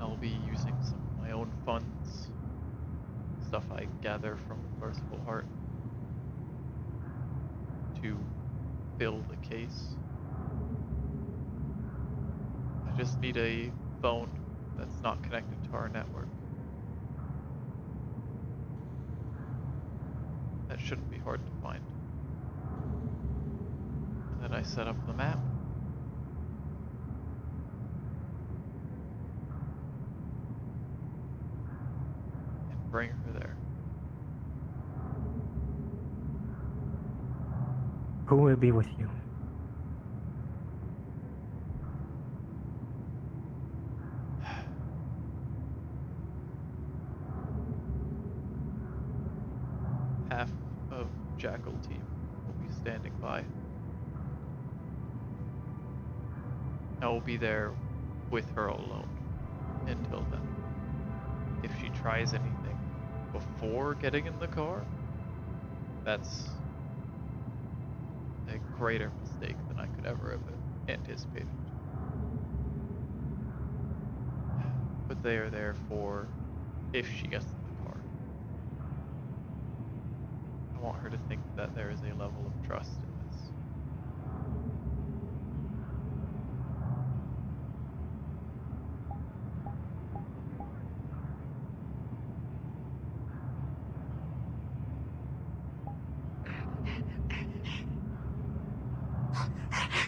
I'll be using some of my own funds, stuff I gather from the Merciful Heart, to fill the case. I just need a phone that's not connected to our network. That shouldn't be hard to find. And then I set up the map. And bring her there. Who will be with you? Half of Jackal team will be standing by. I will be there with her alone until then. If she tries anything before getting in the car, that's a greater mistake than I could ever have anticipated. But they are there for if she gets in the car. I want her to think that there is a level of trust in this.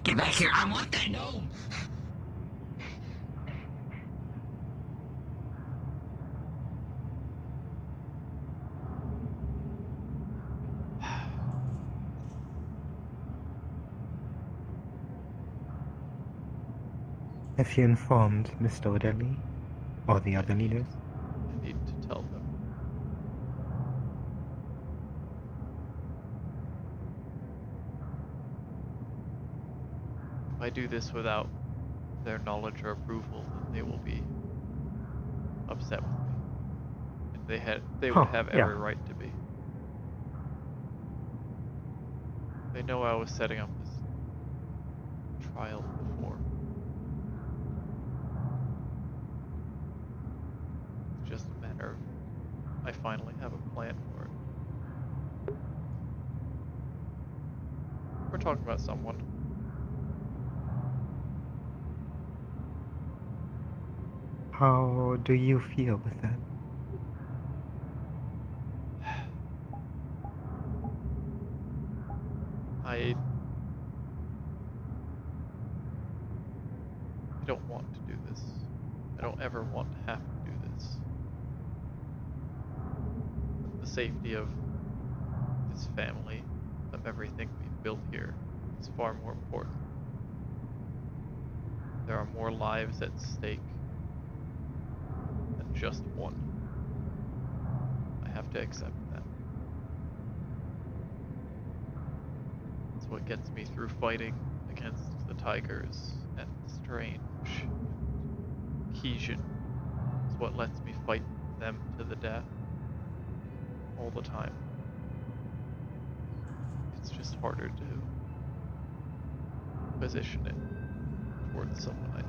Get back here! I want that gnome! Have you informed Mr. O'Delly or the other leaders? I need to tell them. If I do this without their knowledge or approval, then they will be upset with me. And they would have yeah. every right to be. They know I was setting up this trial before. It's just a matter of I finally have a plan for it. We're talking about someone. How do you feel with that? I don't want to do this. I don't ever want to have to do this. But the safety of this family, of everything we've built here, is far more important. There are more lives at stake than just one. I have to accept that. It's what gets me through fighting against the Tigers and Strange and Keijin. It's what lets me fight them to the death all the time. It's just harder to position it towards someone I know.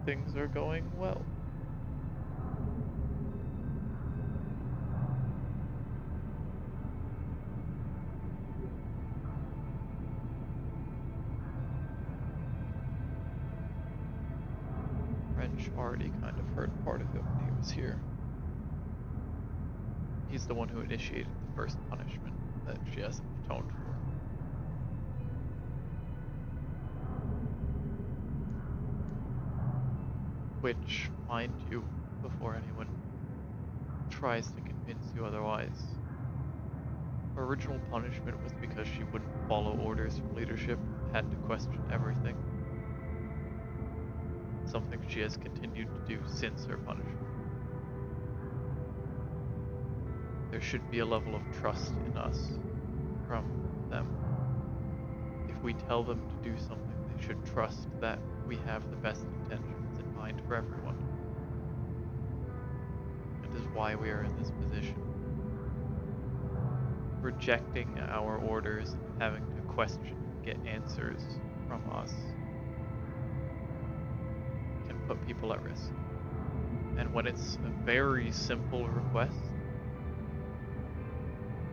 Things are going well. French already kind of heard part of it when he was here. He's the one who initiated the first punishment that she hasn't atoned for. Which, mind you, before anyone tries to convince you otherwise. Her original punishment was because she wouldn't follow orders from leadership, had to question everything. Something she has continued to do since her punishment. There should be a level of trust in us from them. If we tell them to do something, they should trust that we have the best intentions in mind for everyone. It is why we are in this position. Rejecting our orders and having to question and get answers from us can put people at risk. And when it's a very simple request,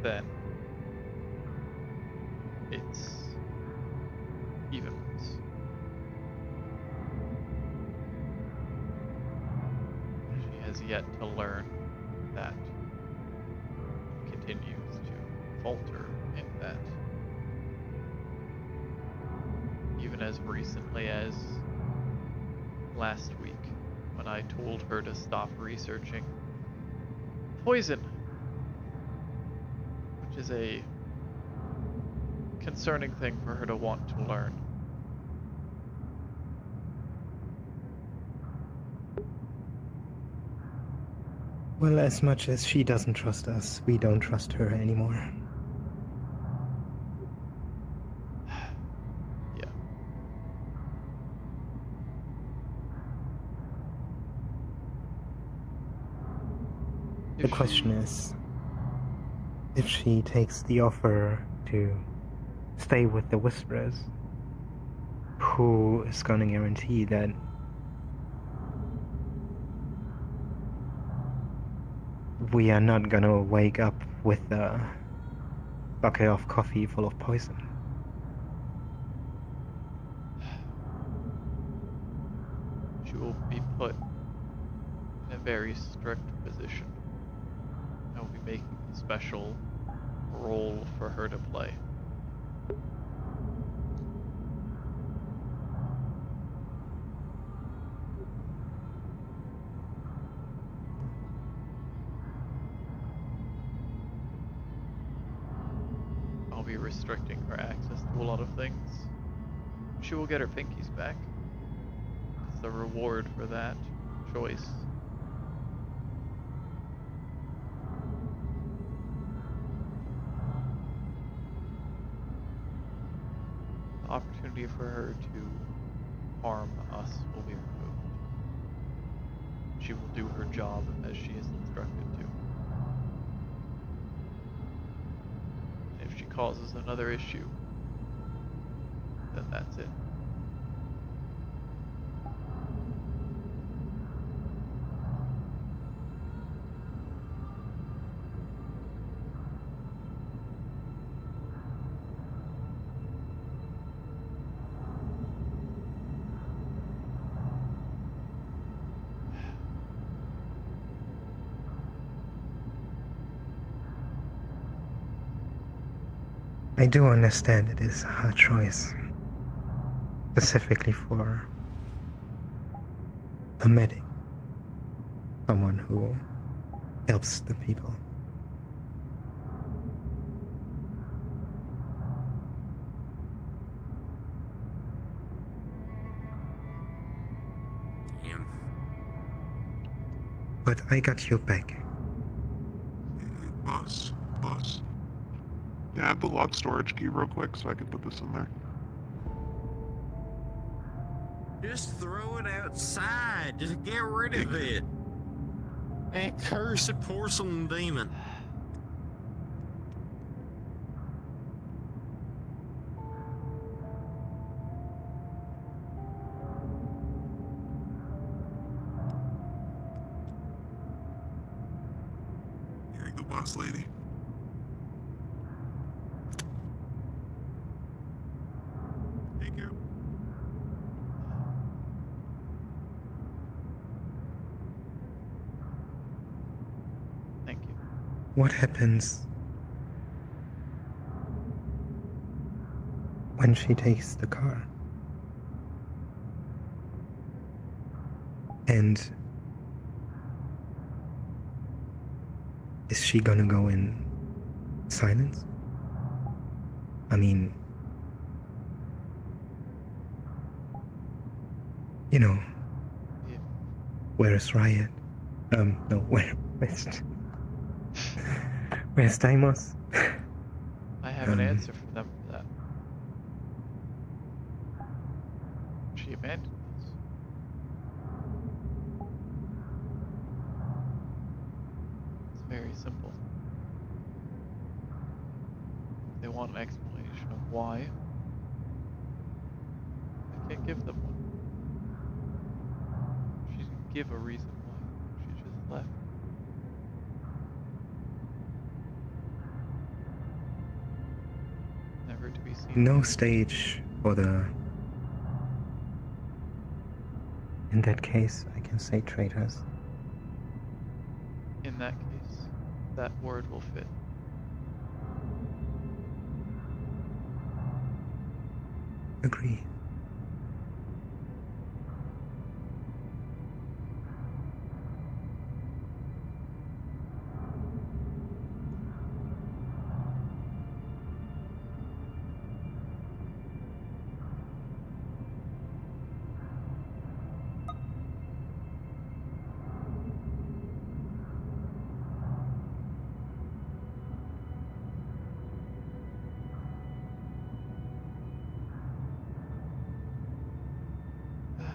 then it's even worse. She has yet to learn that and continues to falter in that. Even as recently as last week, when I told her to stop researching poison, which is a concerning thing for her to want to learn. Well, as much as she doesn't trust us, we don't trust her anymore. Yeah. The question is, if she takes the offer to stay with the Whisperers, who is gonna guarantee that we are not gonna wake up with a bucket of coffee full of poison? She will be put in a very strict position. I will be making a special role for her to play. I'll be restricting her access to a lot of things. She will get her pinkies back. It's the reward for that choice. The opportunity for her to harm us will be removed. She will do her job as she is instructed to. And if she causes another issue, then that's it. I do understand it is her choice, specifically for a medic, someone who helps the people. Damn. But I got your back. Boss. Yeah, I have the lock storage key real quick so I can put this in there. Just throw it outside. Just get rid of it. That cursed porcelain demon. Here you go, boss lady. Thank you. Thank you. What happens when she takes the car? And Is she gonna go in silence? I mean, you know, where's Riot? No, where's Deimos? I have an answer for them for that. She abandoned us. It's very simple. If they want an explanation of why, I can't give them one. She didn't give a reason why. She just left. Never to be seen. No stage for the... In that case, I can say traitors. In that case, that word will fit. Agree.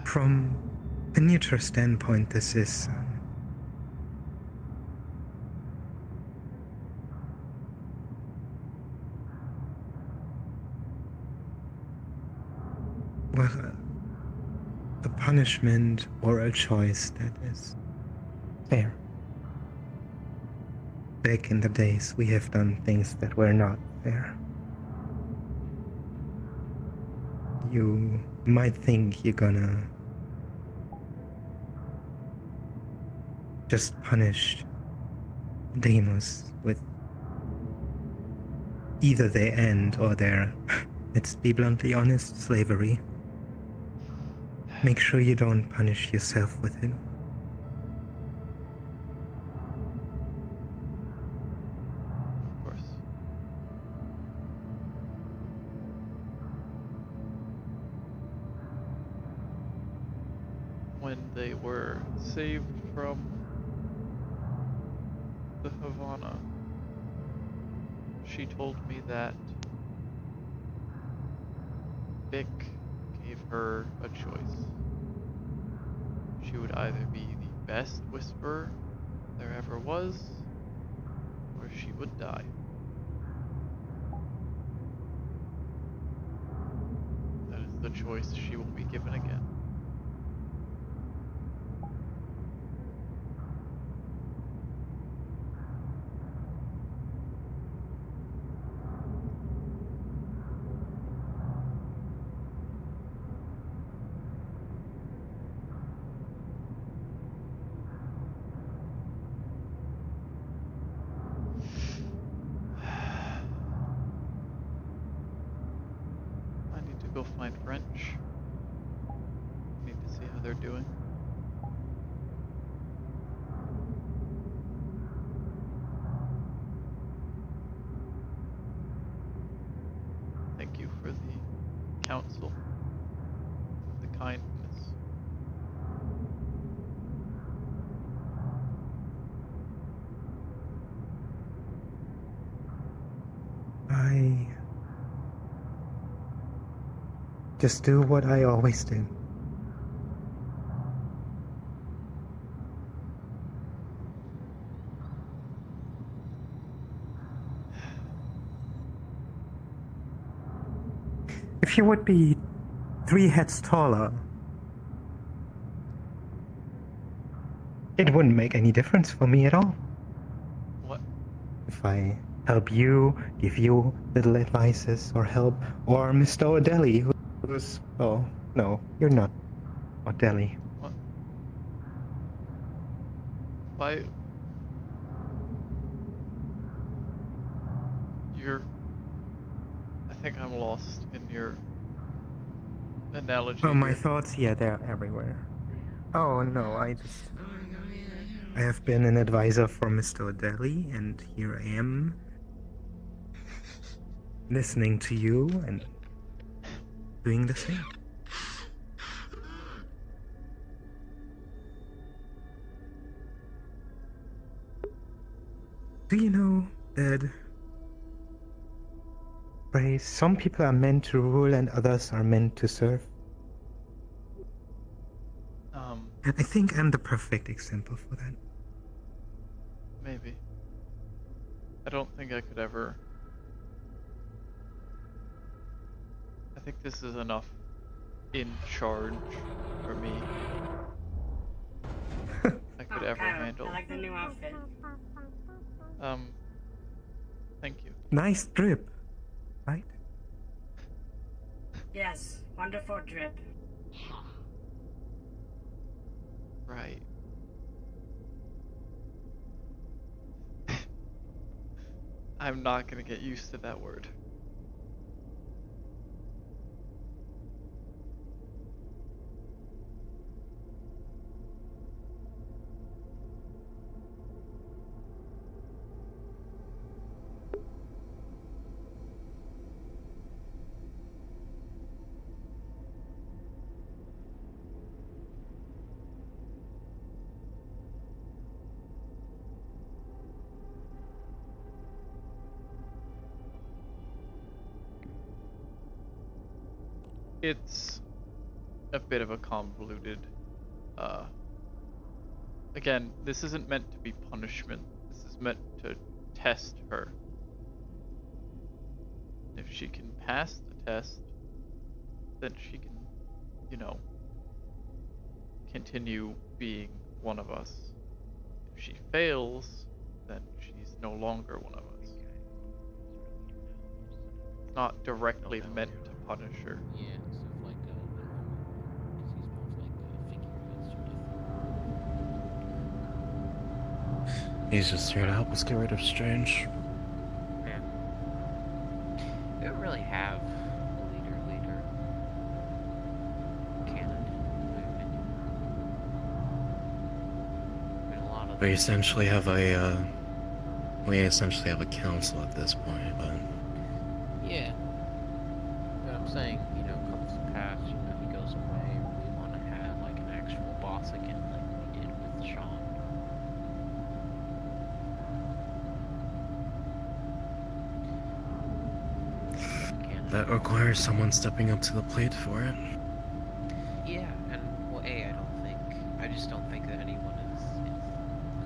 From a neutral standpoint, this is well, a punishment or a choice that is fair. Back in the days, we have done things that were not fair. You might think you're gonna just punish Deimos with either their end or their, let's be bluntly honest, slavery. Make sure you don't punish yourself with it. Of course. When they were saved from the Havana, she told me that Vic gave her a choice. She would either be the best whisperer there ever was, or she would die. That is the choice she will be given again. I need to go find French. I need to see how they're doing. Thank you for the counsel and the kindness. I just do what I always do. If you would be 3 heads taller, it wouldn't make any difference for me at all. What? If I help you, give you little advices or help, or Mr. O'Delly, who's... Oh, no, you're not O'Delly. What? Why? You're... I think I'm lost in your analogy Oh, my here. thoughts? Yeah, they're everywhere. Oh, no, I just... I have been an advisor for Mr. O'Delly, and here I am, listening to you and doing the same. Do you know that some people are meant to rule and others are meant to serve? I think I'm the perfect example for that. Maybe. I don't think I could ever. I think this is enough in charge for me. I could ever handle. I like the new outfit. Thank you. Nice drip, right? Yes, wonderful drip. Right. I'm not gonna get used to that word. It's a bit of a convoluted, again, this isn't meant to be punishment. This is meant to test her. If she can pass the test, then she can, you know, continue being one of us. If she fails, then she's no longer one of us. It's not directly meant to punish her. Yeah, so like the normal, because he's more of like a figurehead sort of. He's just here to help us get rid of Strange. Yeah. We don't really have a leader candidate, in my opinion. I mean, a lot of We essentially have a council at this point, but yeah. But I'm saying, you know, comes to pass, you know, he goes away, we want to have like an actual boss again, like we did with Sean. that requires someone stepping up to the plate for it. Yeah, and well, I just don't think that anyone is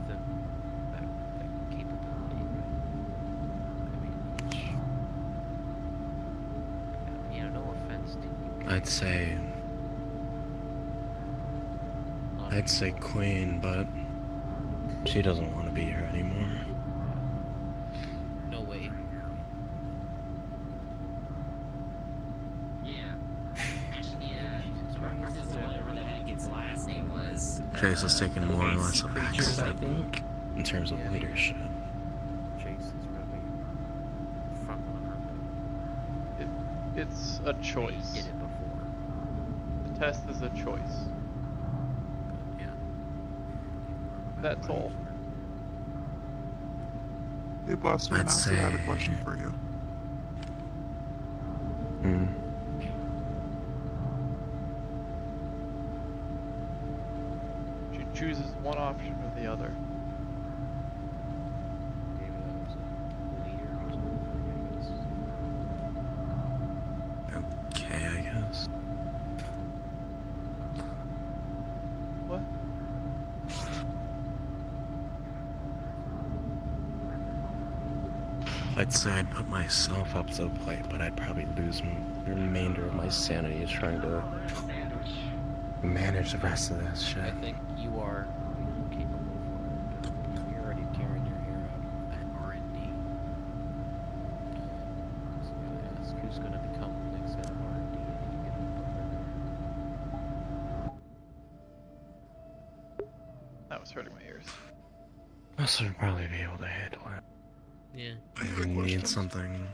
that capability, right? I mean, you know, no offense to you guys. I'd say Queen, but she doesn't want to be here anymore. No way. Chase has taken more or less of a back step in terms of leadership. Chase is really front runner. It's a choice. Did it before. The test is a choice. Yeah. That's all. Hey, boss man, I also had a question for you. She chooses one option or the other. Okay, I guess. What? I'd say I'd put myself up to the plate, but I'd probably lose the remainder of my sanity trying to manage the rest of this shit. I think you are capable for it, but you're already tearing your hair out at R&D. So you gotta ask who's gonna become the next head of R&D and you get up. That was hurting my ears. This would probably be able to handle it. Yeah. I need something.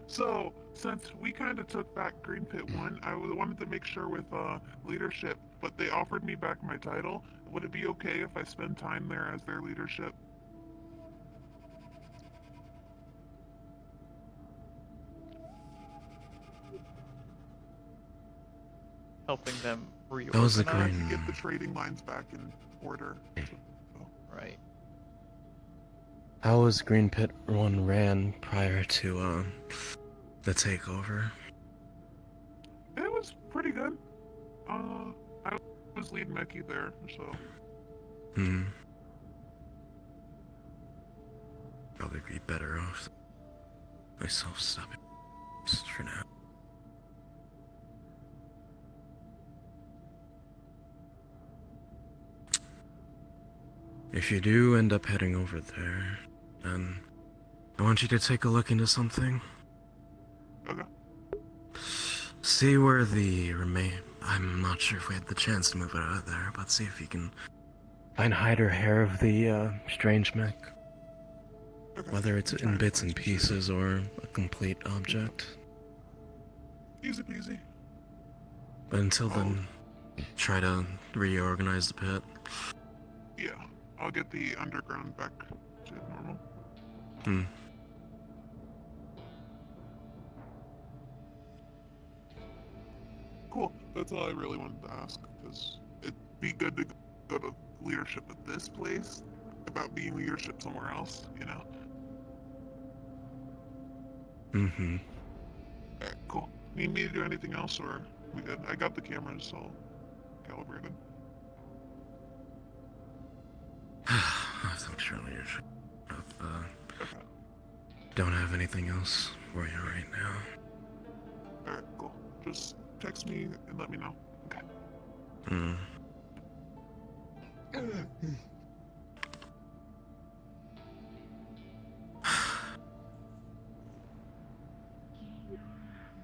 So, since we kind of took back Green Pit 1, I wanted to make sure with leadership, but they offered me back my title. would it be okay if I spend time there as their leadership? Helping them That was the reorganize. To get the trading lines back in order. Right. How was Green Pit 1 ran prior to the takeover? It was pretty good. I was lead mechie there, so. Probably be better off myself stopping for now. If you do end up heading over there, then I want you to take a look into something. Okay. See where the I'm not sure if we had the chance to move it out of there, but see if you can find hide or hair of the strange mech. Okay. Whether it's in bits and pieces or a complete object. Easy peasy. But until then, try to reorganize the pit. Yeah, I'll get the underground back to normal. Cool. That's all I really wanted to ask, because it'd be good to go to leadership at this place about being leadership somewhere else, you know? Alright, cool. Need me to do anything else, or we good? I got the cameras all calibrated. I'm sure you should. Don't have anything else for you right now. Alright, cool. Just text me and let me know. Okay.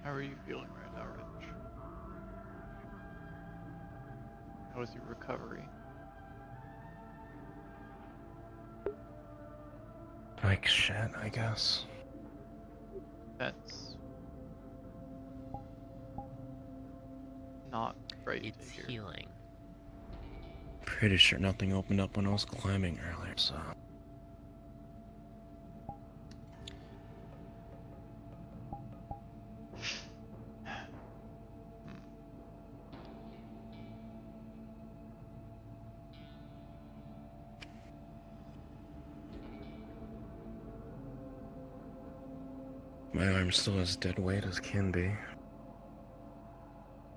How are you feeling right now, Rich? How is your recovery? Like shit, I guess. That's not great It's to hear. healing. Pretty sure nothing opened up when I was climbing earlier, so. My arm's still as dead weight as can be.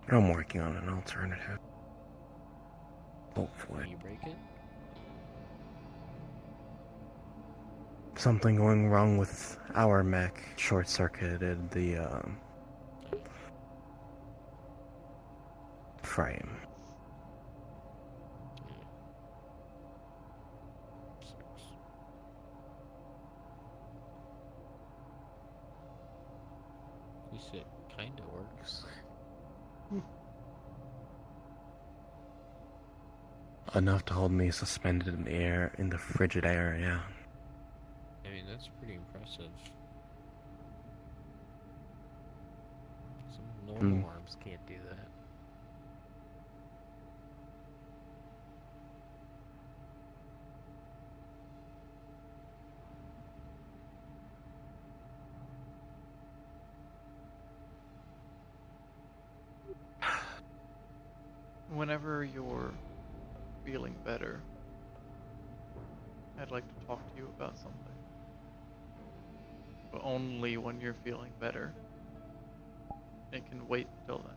But I'm working on an alternative. Hopefully. You break it? Something going wrong with our mech short-circuited the frame. At least it kinda works. Enough to hold me suspended in the air, in the frigid air, yeah. I mean, that's pretty impressive. Some normal arms can't do that. Whenever you're feeling better, I'd like to talk to you about something. But only when you're feeling better. It can wait till then.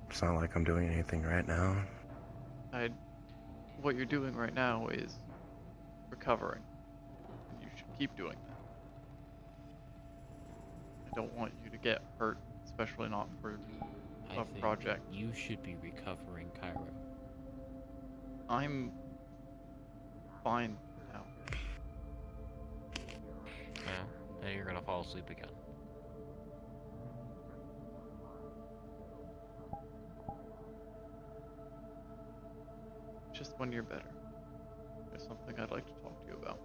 It's not like I'm doing anything right now. What you're doing right now is recovering. And you should keep doing that. I don't want you to get hurt, especially not for a project. You should be recovering, Cairo. I'm fine now. Well, then you're gonna fall asleep again. Just when you're better. There's something I'd like to talk to you about.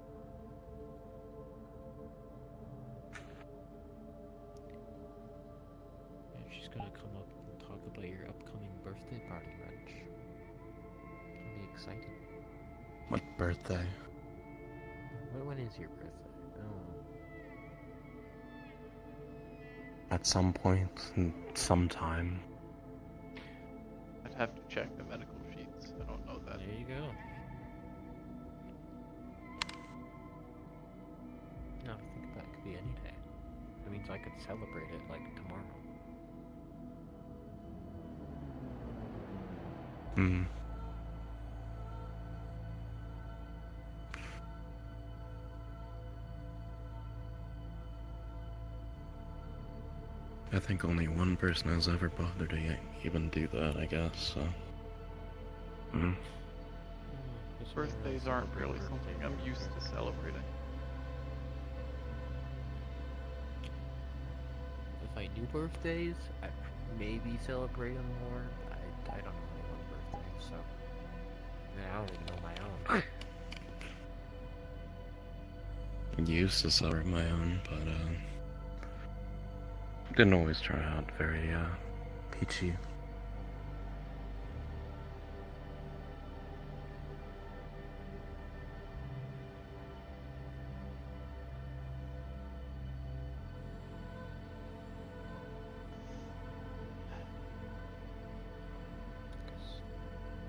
And she's gonna come up and talk about your upcoming birthday party, Wrench. It'll be exciting. What birthday? When is your birthday? Oh. At some point, sometime. I'd have to check the medical sheets. I don't know that. There you go. No, think about it. It could be any day. That means I could celebrate it like tomorrow. Hmm. I think only one person has ever bothered to even do that, I guess, so. Hmm. Birthdays aren't really something I'm used to celebrating. If I knew birthdays, I'd maybe celebrate them more. I don't know anyone's birthday, so I don't even know my own. I used to celebrate my own, but didn't always turn out very peachy.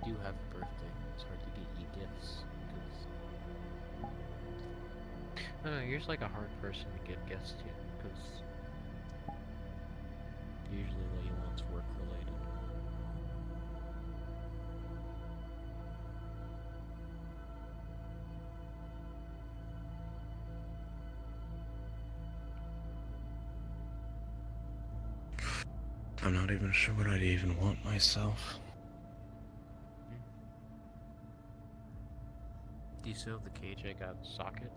You have a birthday, it's hard to get you gifts, because... I don't know, you're just like a hard person to give gifts to, because... usually what you want's work-related. I'm not even sure what I'd even want myself. Do you still have the cage I got socket?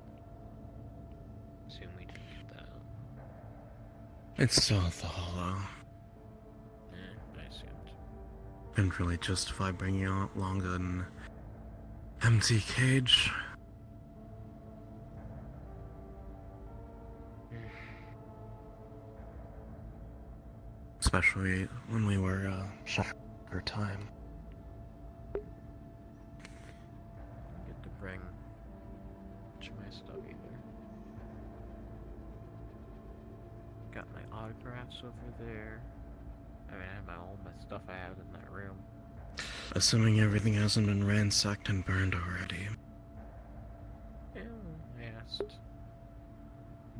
Assume we didn't get that. It's still at the hollow. I assumed. Didn't really justify bringing along an empty cage. Especially when we were shut for time. Get to bring much of my stuff either. Got my autographs over there. I mean, I have all my stuff I have in that room. Assuming everything hasn't been ransacked and burned already. Yeah, I asked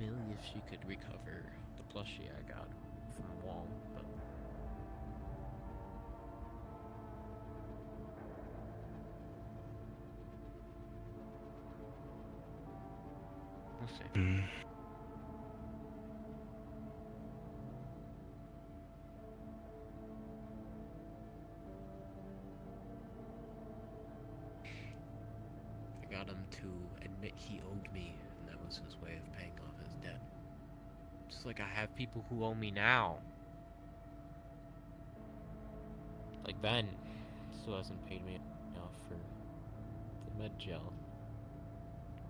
Millie if she could recover the plushie I got from the wall, but... we'll see. Mm. I got him to admit he owed me, and that was his way of paying off his debt. Just like I have people who owe me now. Like Ben still hasn't paid me off for the med gel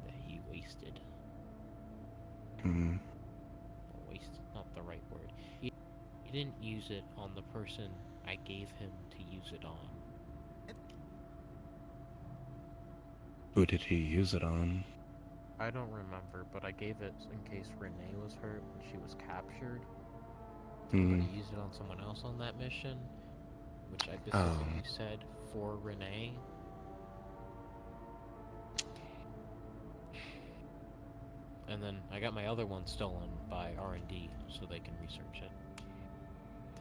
that he wasted. Hmm. Wasted, not the right word. He didn't use it on the person I gave him to use it on. Who did he use it on? I don't remember, but I gave it in case Renee was hurt when she was captured. Hmm. But he used it on someone else on that mission, which I specifically said for Renee. And then I got my other one stolen by R&D, so they can research it.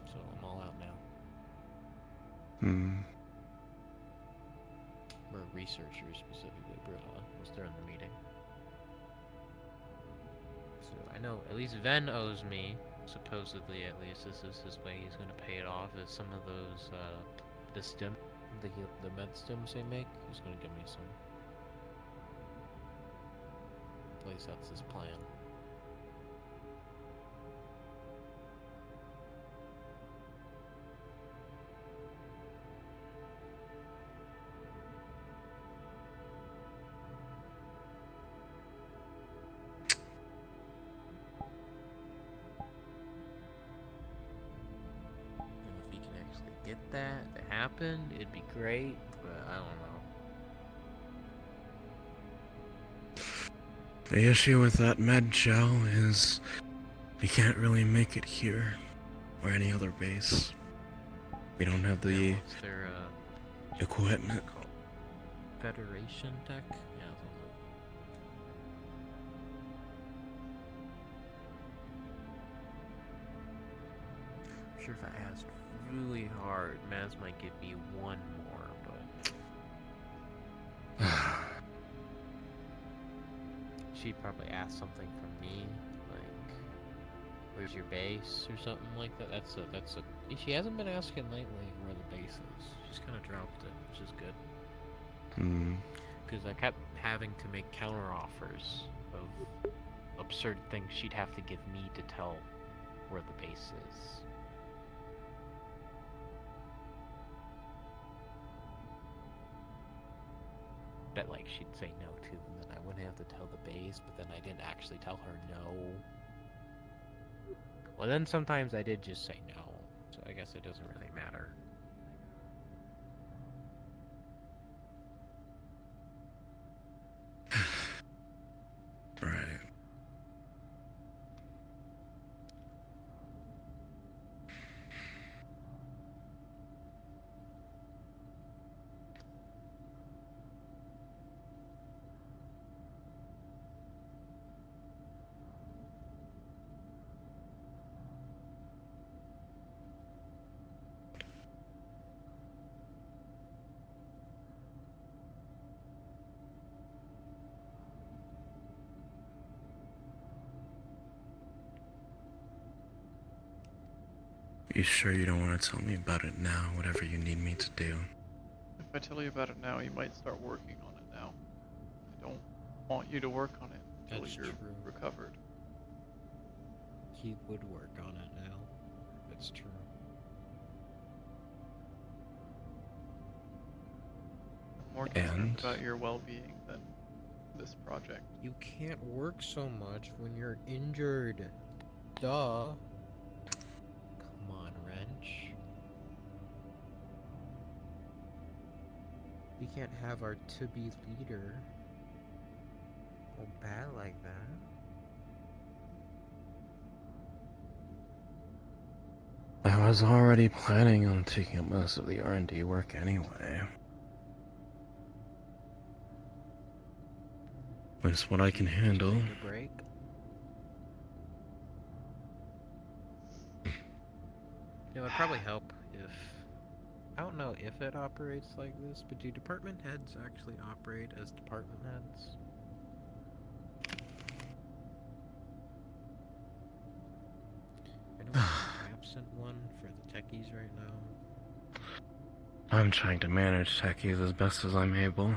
So I'm all out now. Hmm. Or researchers specifically, Britta was during the meeting. So I know at least Ven owes me, supposedly at least. This is his way he's gonna pay it off, is some of those, the stim, the med stims they make. He's gonna give me some. At least that's his plan. And if he can actually get that to happen, it'd be great, but I don't know. The issue with that med gel is we can't really make it here or any other base. We don't have the What's their equipment. called? Federation tech? Yeah, I'm sure if I asked really hard, Maz might give me one more, but she'd probably ask something from me, like, "Where's your base?" or something like that. That's a. She hasn't been asking lately where the base is. She's kind of dropped it, which is good. Because I kept having to make counter offers of absurd things she'd have to give me to tell where the base is. That like she'd say no to, and then I wouldn't have to tell the base, but then I didn't actually tell her no. Well, then sometimes I did just say no, so I guess it doesn't really matter. Right. You sure you don't want to tell me about it now, whatever you need me to do? If I tell you about it now, you might start working on it now. I don't want you to work on it until That's you're true. recovered. He would work on it now. That's true. I'm more concerned And? about your well-being than this project. You can't work so much when you're injured. Duh. Come on, Wrench. We can't have our to-be leader go bad like that. I was already planning on taking up most of the R&D work anyway. It's what I can handle. Take a break. It would probably help if... I don't know if it operates like this, but do department heads actually operate as department heads? I know there's an absent one for the techies right now. I'm trying to manage techies as best as I'm able.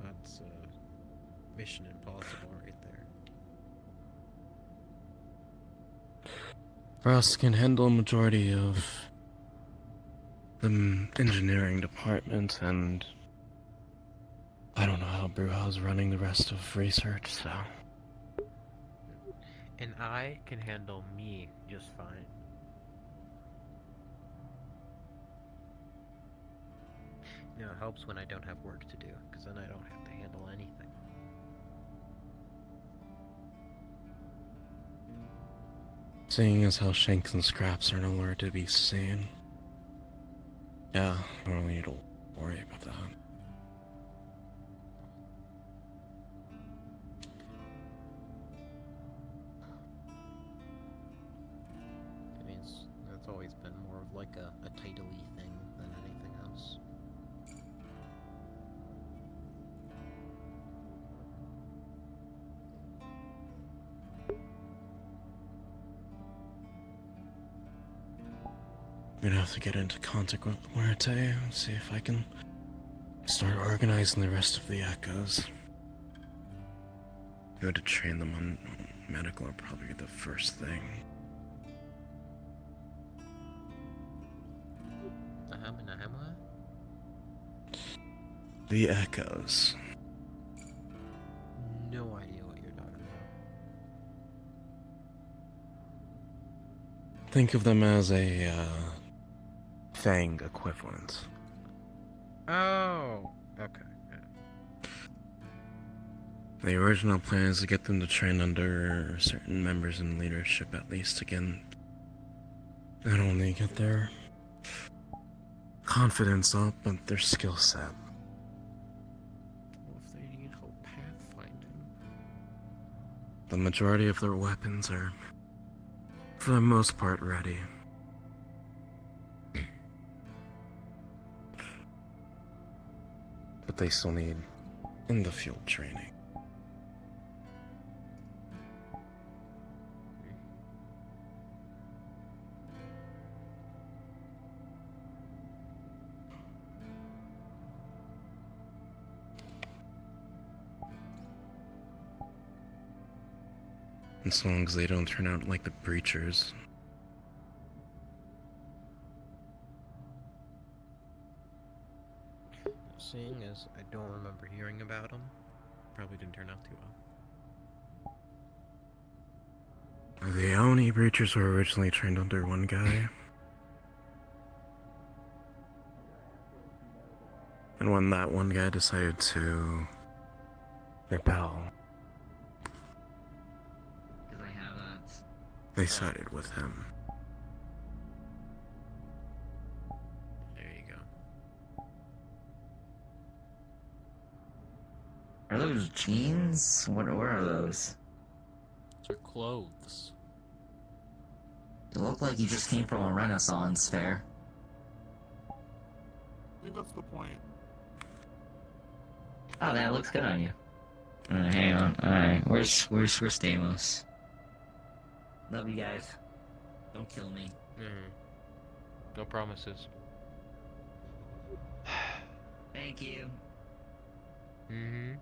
That's Mission Impossible right there. Russ can handle a majority of the engineering department, and I don't know how Bruhau's running the rest of research, so... And I can handle me just fine. You know, it helps when I don't have work to do, because then I don't have to handle anything. Seeing as how Shanks and Scraps are nowhere to be seen. Yeah, I don't really need to worry about that. I mean, that's always been more of like a title-y thing than anything else. I'm gonna have to get into contact with Muerte and see if I can start organizing the rest of the Echoes. Go to train them on medical are probably the first thing. The Echoes. No idea what you're talking about. Think of them as a Fang equivalent. Oh, okay. Yeah. The original plan is to get them to train under certain members in leadership at least again. Not only get their confidence up, but their skill set. Well, if they need help pathfinding. The majority of their weapons are, for the most part, ready. But they still need in the field training. As long as they don't turn out like the breachers. Seeing as I don't remember hearing about them, probably didn't turn out too well. The only breachers were originally trained under one guy. And when that one guy decided to rebel, Because I have they sided with him. There you go. Are those jeans? What are those? They're clothes. You look like you just came from a Renaissance fair. I think that's the point. Oh, that looks good on you. Hang on. Alright, where's Stamos? Love you guys. Don't kill me. No promises. Thank you. Mm-hmm.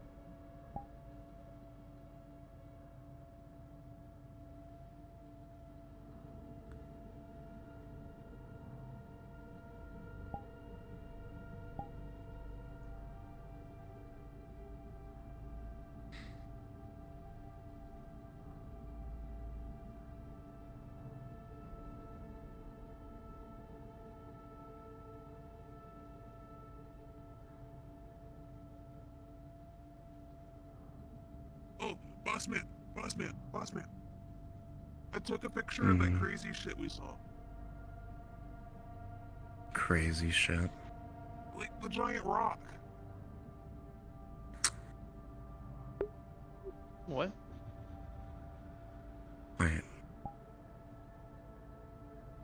Oh, boss man. I took a picture of that crazy shit we saw. Crazy shit. Like the giant rock. What? Wait.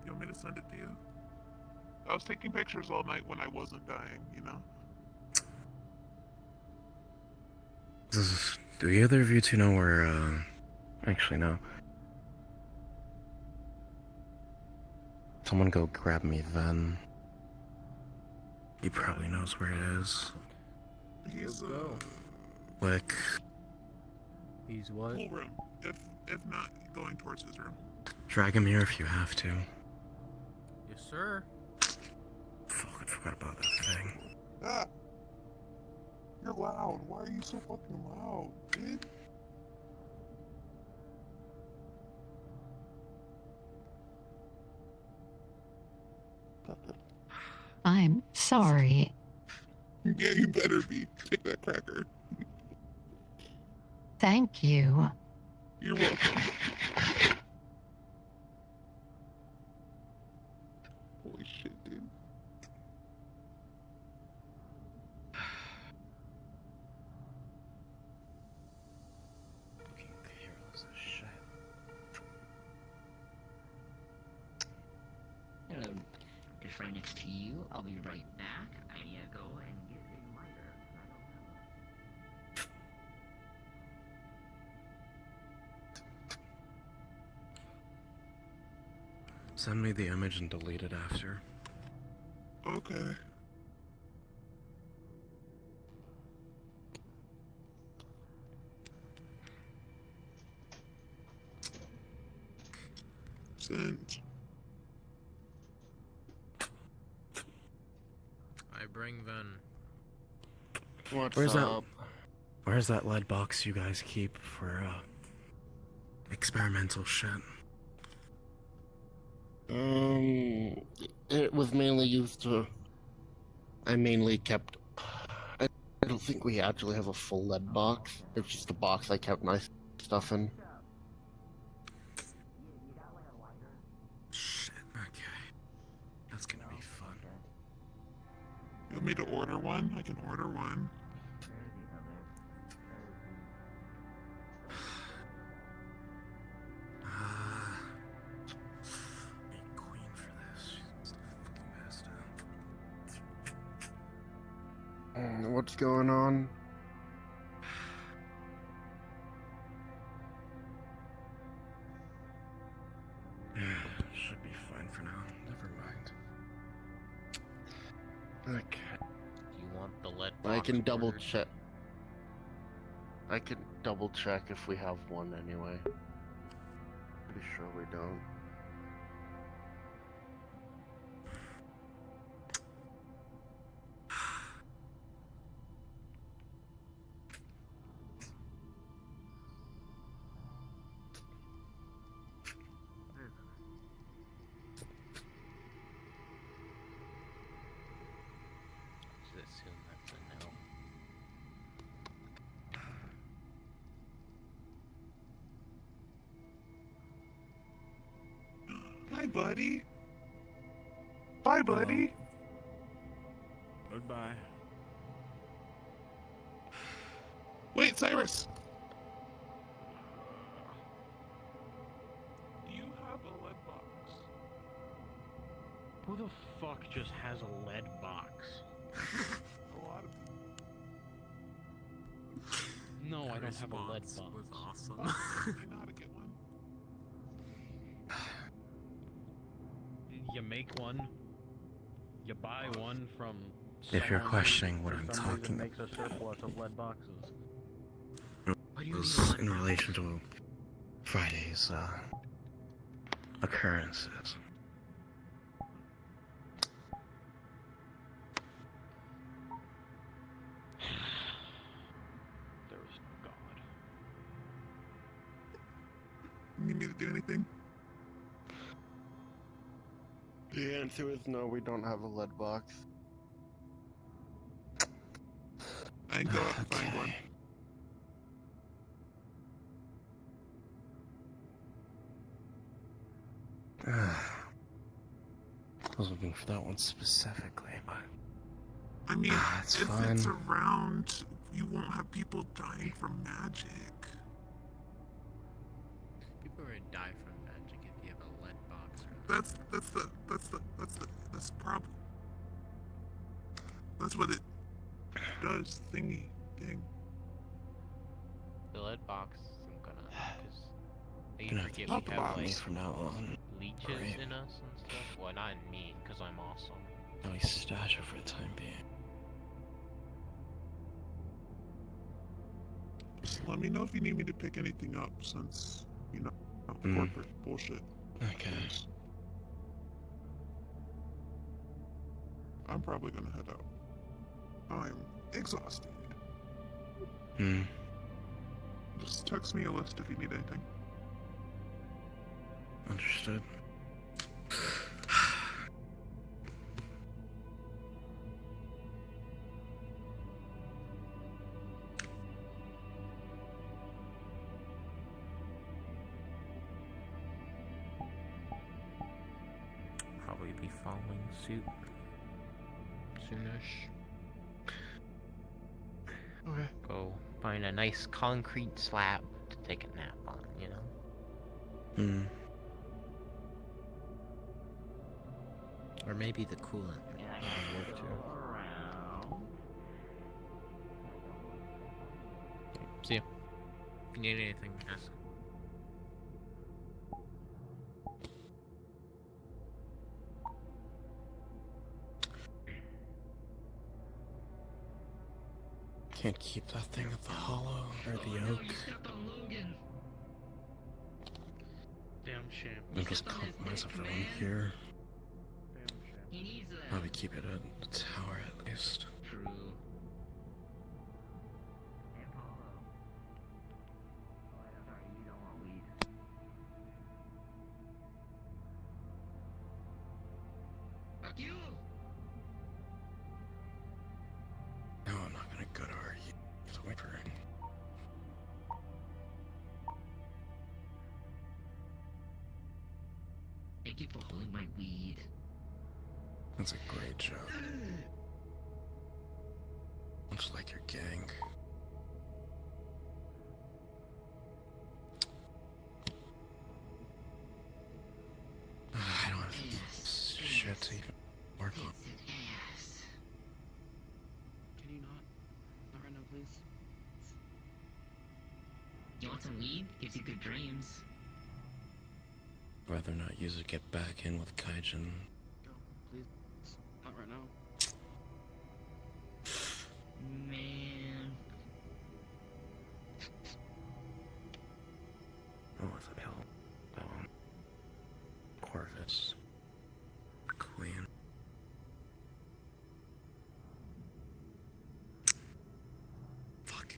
You want me to send it to you? I was taking pictures all night when I wasn't dying, you know? Do either of you two know where, actually, no. Someone go grab me Ven. He probably knows where it is. He's, Lick. He's what? Pool room. If not, going towards his room. Drag him here if you have to. Yes, sir. Fuck, I forgot about that thing. Ah! You're loud. Why are you so fucking loud, dude? I'm sorry. Yeah, you better be. Take that cracker. Thank you. You're welcome. Holy shit, dude. Fucking heroes of shit. Hello. Just right next to you. I'll be right back. I need to go and get a lighter. Send me the image and delete it after. Okay. Sent. I bring Ven. Where's that lead box you guys keep for, experimental shit? It was mainly used to. I mainly kept. I don't think we actually have a full lead box. It's just a box I kept my stuff in. Shit, okay. That's gonna be fun. You want me to order one? I can order one. Make queen for this. She's the fucking best. What's going on? Should be fine for now. Never mind. Okay. Do you want the lead I box can double ordered? check. I can double check if we have one anyway. Pretty sure we don't. Just assume that's a no. Hi, buddy. Bye, buddy. Goodbye. Wait, Cyrus. You have a lead box. Who the fuck just has a lead box? A lot of. No, I That don't have a lead response box. was awesome. I know how to get one. You make one. You buy one from. If you're someone who, questioning what for I'm some reason, talking makes a surplus of lead boxes. it What do you was mean a lead in box? relation to Friday's occurrences. There is no God. You need me to do anything? The answer is no, we don't have a lead box. I can go out and find one. I was looking for that one specifically, but I mean, it's if fine. it's around, you won't have people dying from magic. People are gonna die from magic if you have a lead box. Or That's the problem. That's what it does. Thingy thing. the lead box isn't gonna, because you Gonna have forget to Not we the have box. me like from now on. leeches Right. in us and stuff. Well, not in me, because I'm awesome. At least stash it for the time being. Just let me know if you need me to pick anything up, since you know corporate bullshit. Okay. I'm probably gonna head out. I'm exhausted. Just text me a list if you need anything. Understood. Probably be following suit soonish. Okay. Go find a nice concrete slab to take a nap on, you know? Or maybe the coolant. Would work too. See ya. If you need anything, ask. Can't keep that thing at the hollow or the oak. Damn shame. I'm just compromise everyone here. Probably keep it at the tower at least. True. Thank you for holding my weed. That's a great joke. Much like your gang. I don't have shit to even work on. Can you not? Not right now, please. You want some weed? Gives you good dreams. Rather not use it, get back in with Kaijin. No, please. Not right now. Man. Oh, what's the hell? Corvus. Queen. Fuck.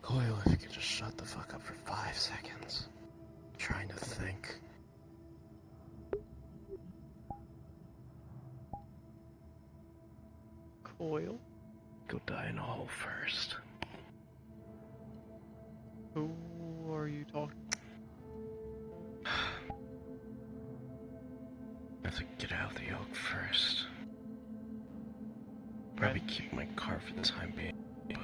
Coil, if you could just shut the fuck up for 5 seconds. I'm trying to think. Coil? Go die in a hole first. Who are you talking? I have to get out of the oak first. Probably keep my car for the time being, but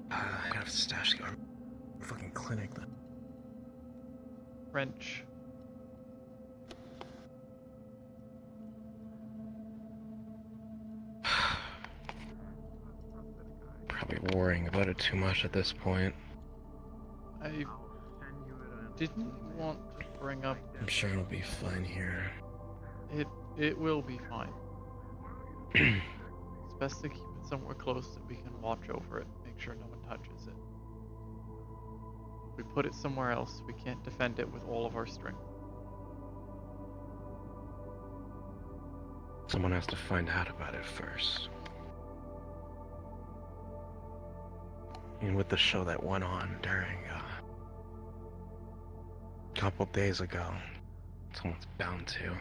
I gotta have to stash the fucking clinic then. Wrench. Probably worrying about it too much at this point. I didn't want to bring up. I'm sure it'll be fine here. It will be fine. It's best to keep it somewhere close that we can watch over it, make sure no one touches it. If we put it somewhere else, we can't defend it with all of our strength. Someone has to find out about it first. And with the show that went on during a couple days ago, someone's bound to.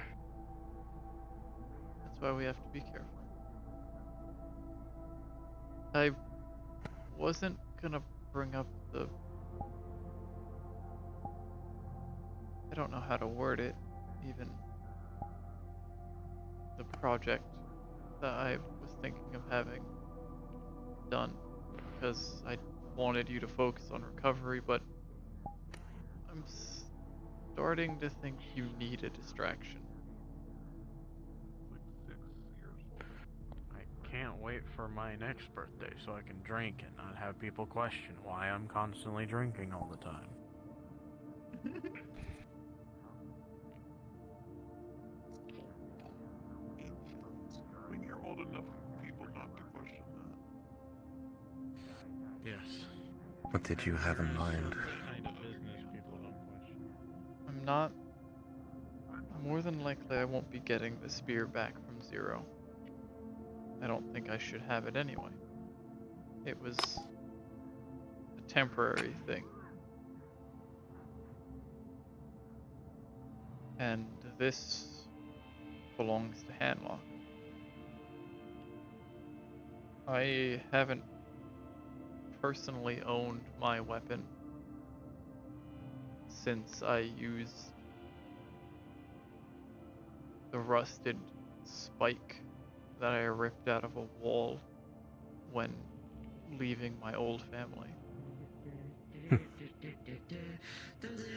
That's why we have to be careful. I wasn't gonna bring up the... I don't know how to word it, even. The project that I was thinking of having done, because I wanted you to focus on recovery, but I'm starting to think you need a distraction. I can't wait for my next birthday so I can drink and not have people question why I'm constantly drinking all the time. When you're old enough for people not to question that. Yes. What did you have in mind? Kind of business people don't question. I'm not... More than likely I won't be getting the spear back from Zero. I don't think I should have it anyway. It was a temporary thing. And this belongs to Handlock. I haven't personally owned my weapon since I used the rusted spike that I ripped out of a wall when leaving my old family.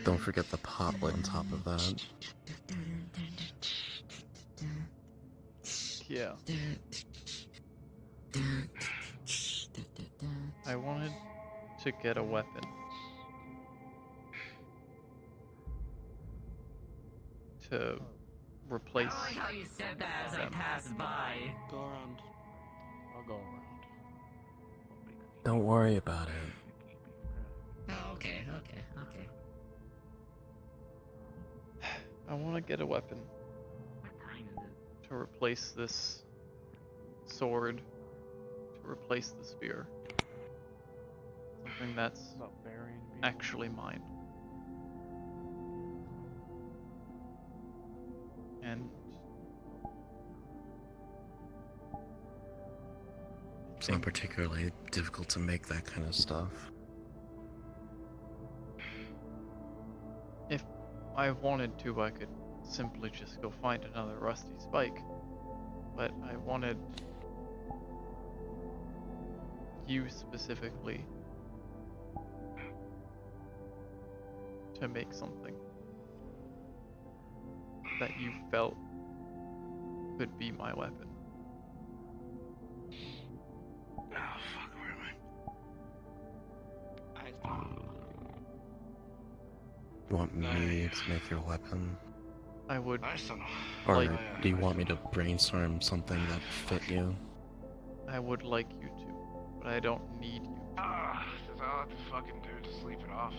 Don't forget the pot lid on top of that. Yeah. I wanted to get a weapon to replace. I like how you said that as I passed by. Go around. I'll go around. Don't worry about it. Oh, okay. I want to get a weapon What time is it? to replace this sword, to replace the spear. Something that's About burying people. actually mine. and It's not particularly difficult to make that kind of stuff. if I wanted to, I could simply just go find another rusty spike. But I wanted you specifically to make something that you felt could be my weapon. Oh, fuck, where am You want me to make your weapon? I would Or like do you want me to brainstorm something that fit you? I would like you to, but I don't need you. Ah, that's all I have to fucking do to sleep it off.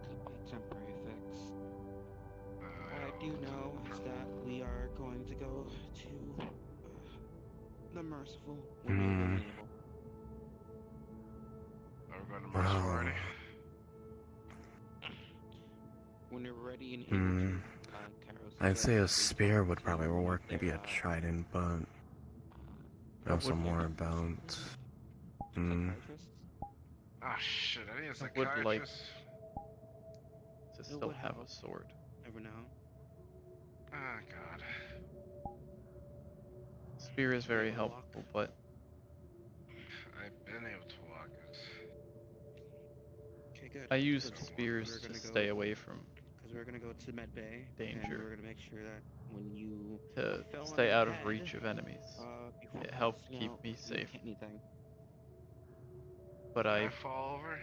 Could be a temporary fix. What I do know is that we are going to go to the Merciful when we able. We're going to Merciful already. When you're ready and able to, Kairos. I'd say a spear would probably work, maybe a trident, but also more about. Ah, shit, I need a I would like psychiatrist. to still have a sword. Never know. Ah, God. Spear is very helpful, but I've been able to walk it. Okay, good. I use Because spears we're to gonna stay go, away from because we're gonna go to Med Bay, and danger. we're gonna make sure that when you To fell on stay your out of head, reach of enemies. before It helped passing keep out, me you safe. didn't hit anything. But Did I I fall over?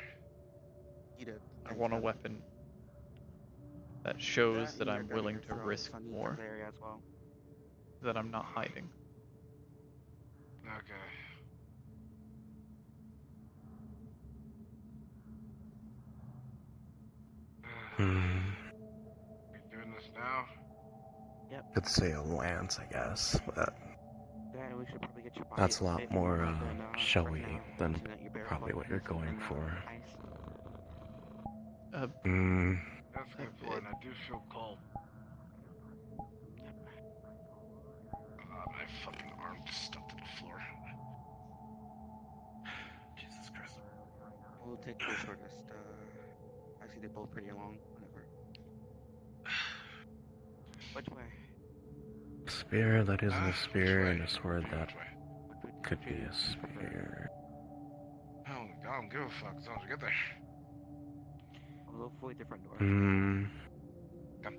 You did. I want a weapon that shows that I'm willing to risk on the more. area as well. That I'm not hiding. Okay. Hmm. We doing this now? Yep. Could say a lance, I guess, but Then we should probably get your body that's a lot fit more than, showy right now, than seeing that you're probably barefoot what you're and going in, for. ice. That's a good point. I do feel cold. My fucking arm just stuck to the floor. Jesus Christ. We'll take the shortest. Actually, they're both pretty long. Whatever. Which way? Spear that isn't a spear, way? and a sword Which that way? could be a spear. I don't give a fuck as long as we get there. Hopefully different door. Hmm. Come.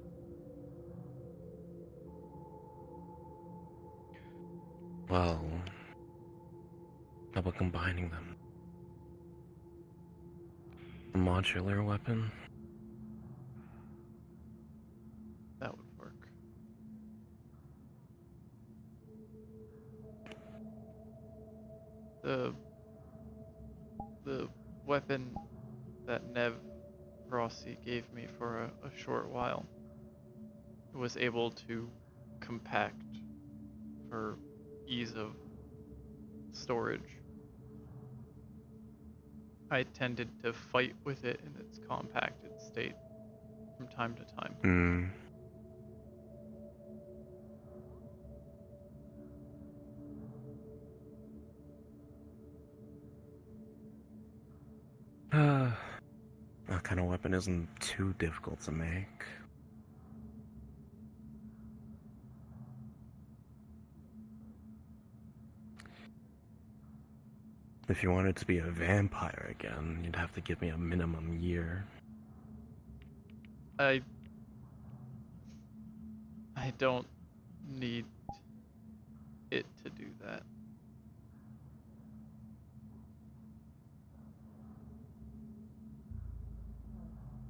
Well, how about combining them? A modular weapon? That would work. The weapon that Nev Rossi gave me for a short while was able to compact for ease of storage. I tended to fight with it in its compacted state from time to time. That kind of weapon isn't too difficult to make. If you wanted to be a vampire again, you'd have to give me a minimum year. I don't need it to do that.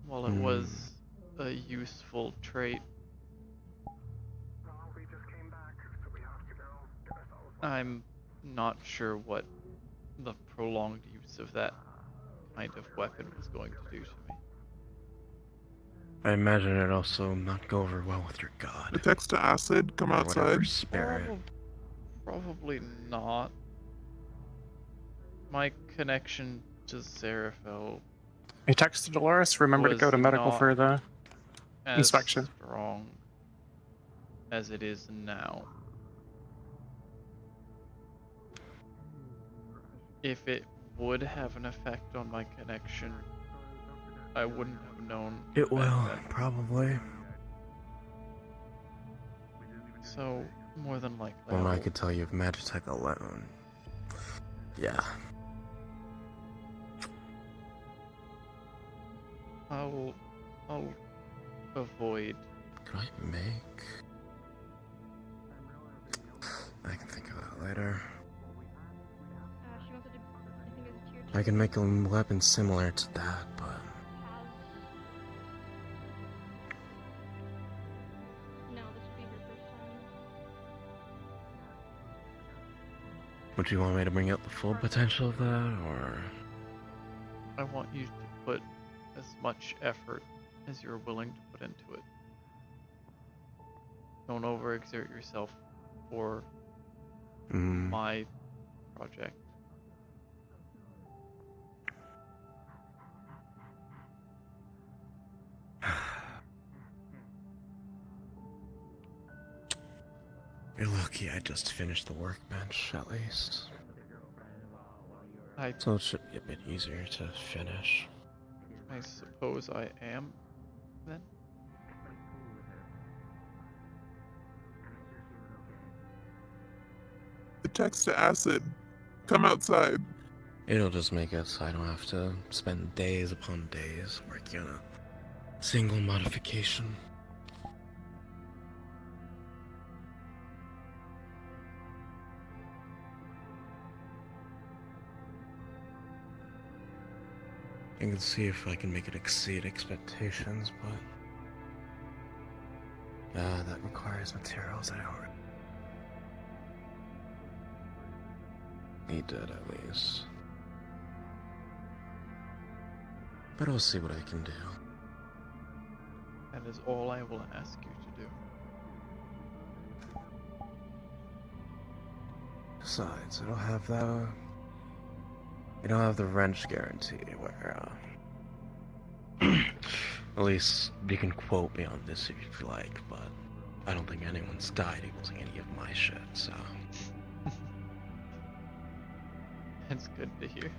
While it was a useful trait, I'm not sure what the prolonged use of that kind of weapon was going to do to me. I imagine it also not go over well with your god. Attacks to acid, come or outside. whatever spirit. Probably not. My connection to Zerafel He texted Dolores, remember to go to medical not for the as inspection. strong as it is now. If it would have an effect on my connection, I wouldn't have known It back will, then. probably. So, more than likely, Well, I I'll- could tell you of Magitech alone. Yeah. I'll avoid. Could I make? I can think of that later. She wants it to, I think it's a tier 2. I can make a weapon similar to that, but No, this would be her first time. would you want me to bring out the full potential of that, or? I want you to put as much effort as you're willing to put into it. Don't overexert yourself for my project. You're lucky I just finished the workbench, at least. So it should be a bit easier to finish. I suppose I am, then? The text to acid. Come outside. It'll just make it so I don't have to spend days upon days working on a single modification. I can see if I can make it exceed expectations, but that requires materials I don't need it, at least. But I'll see what I can do. That is all I will ask you to do. Besides, it'll have the wrench guarantee where, at least you can quote me on this if you like, but I don't think anyone's died using any of my shit, so. That's good to hear.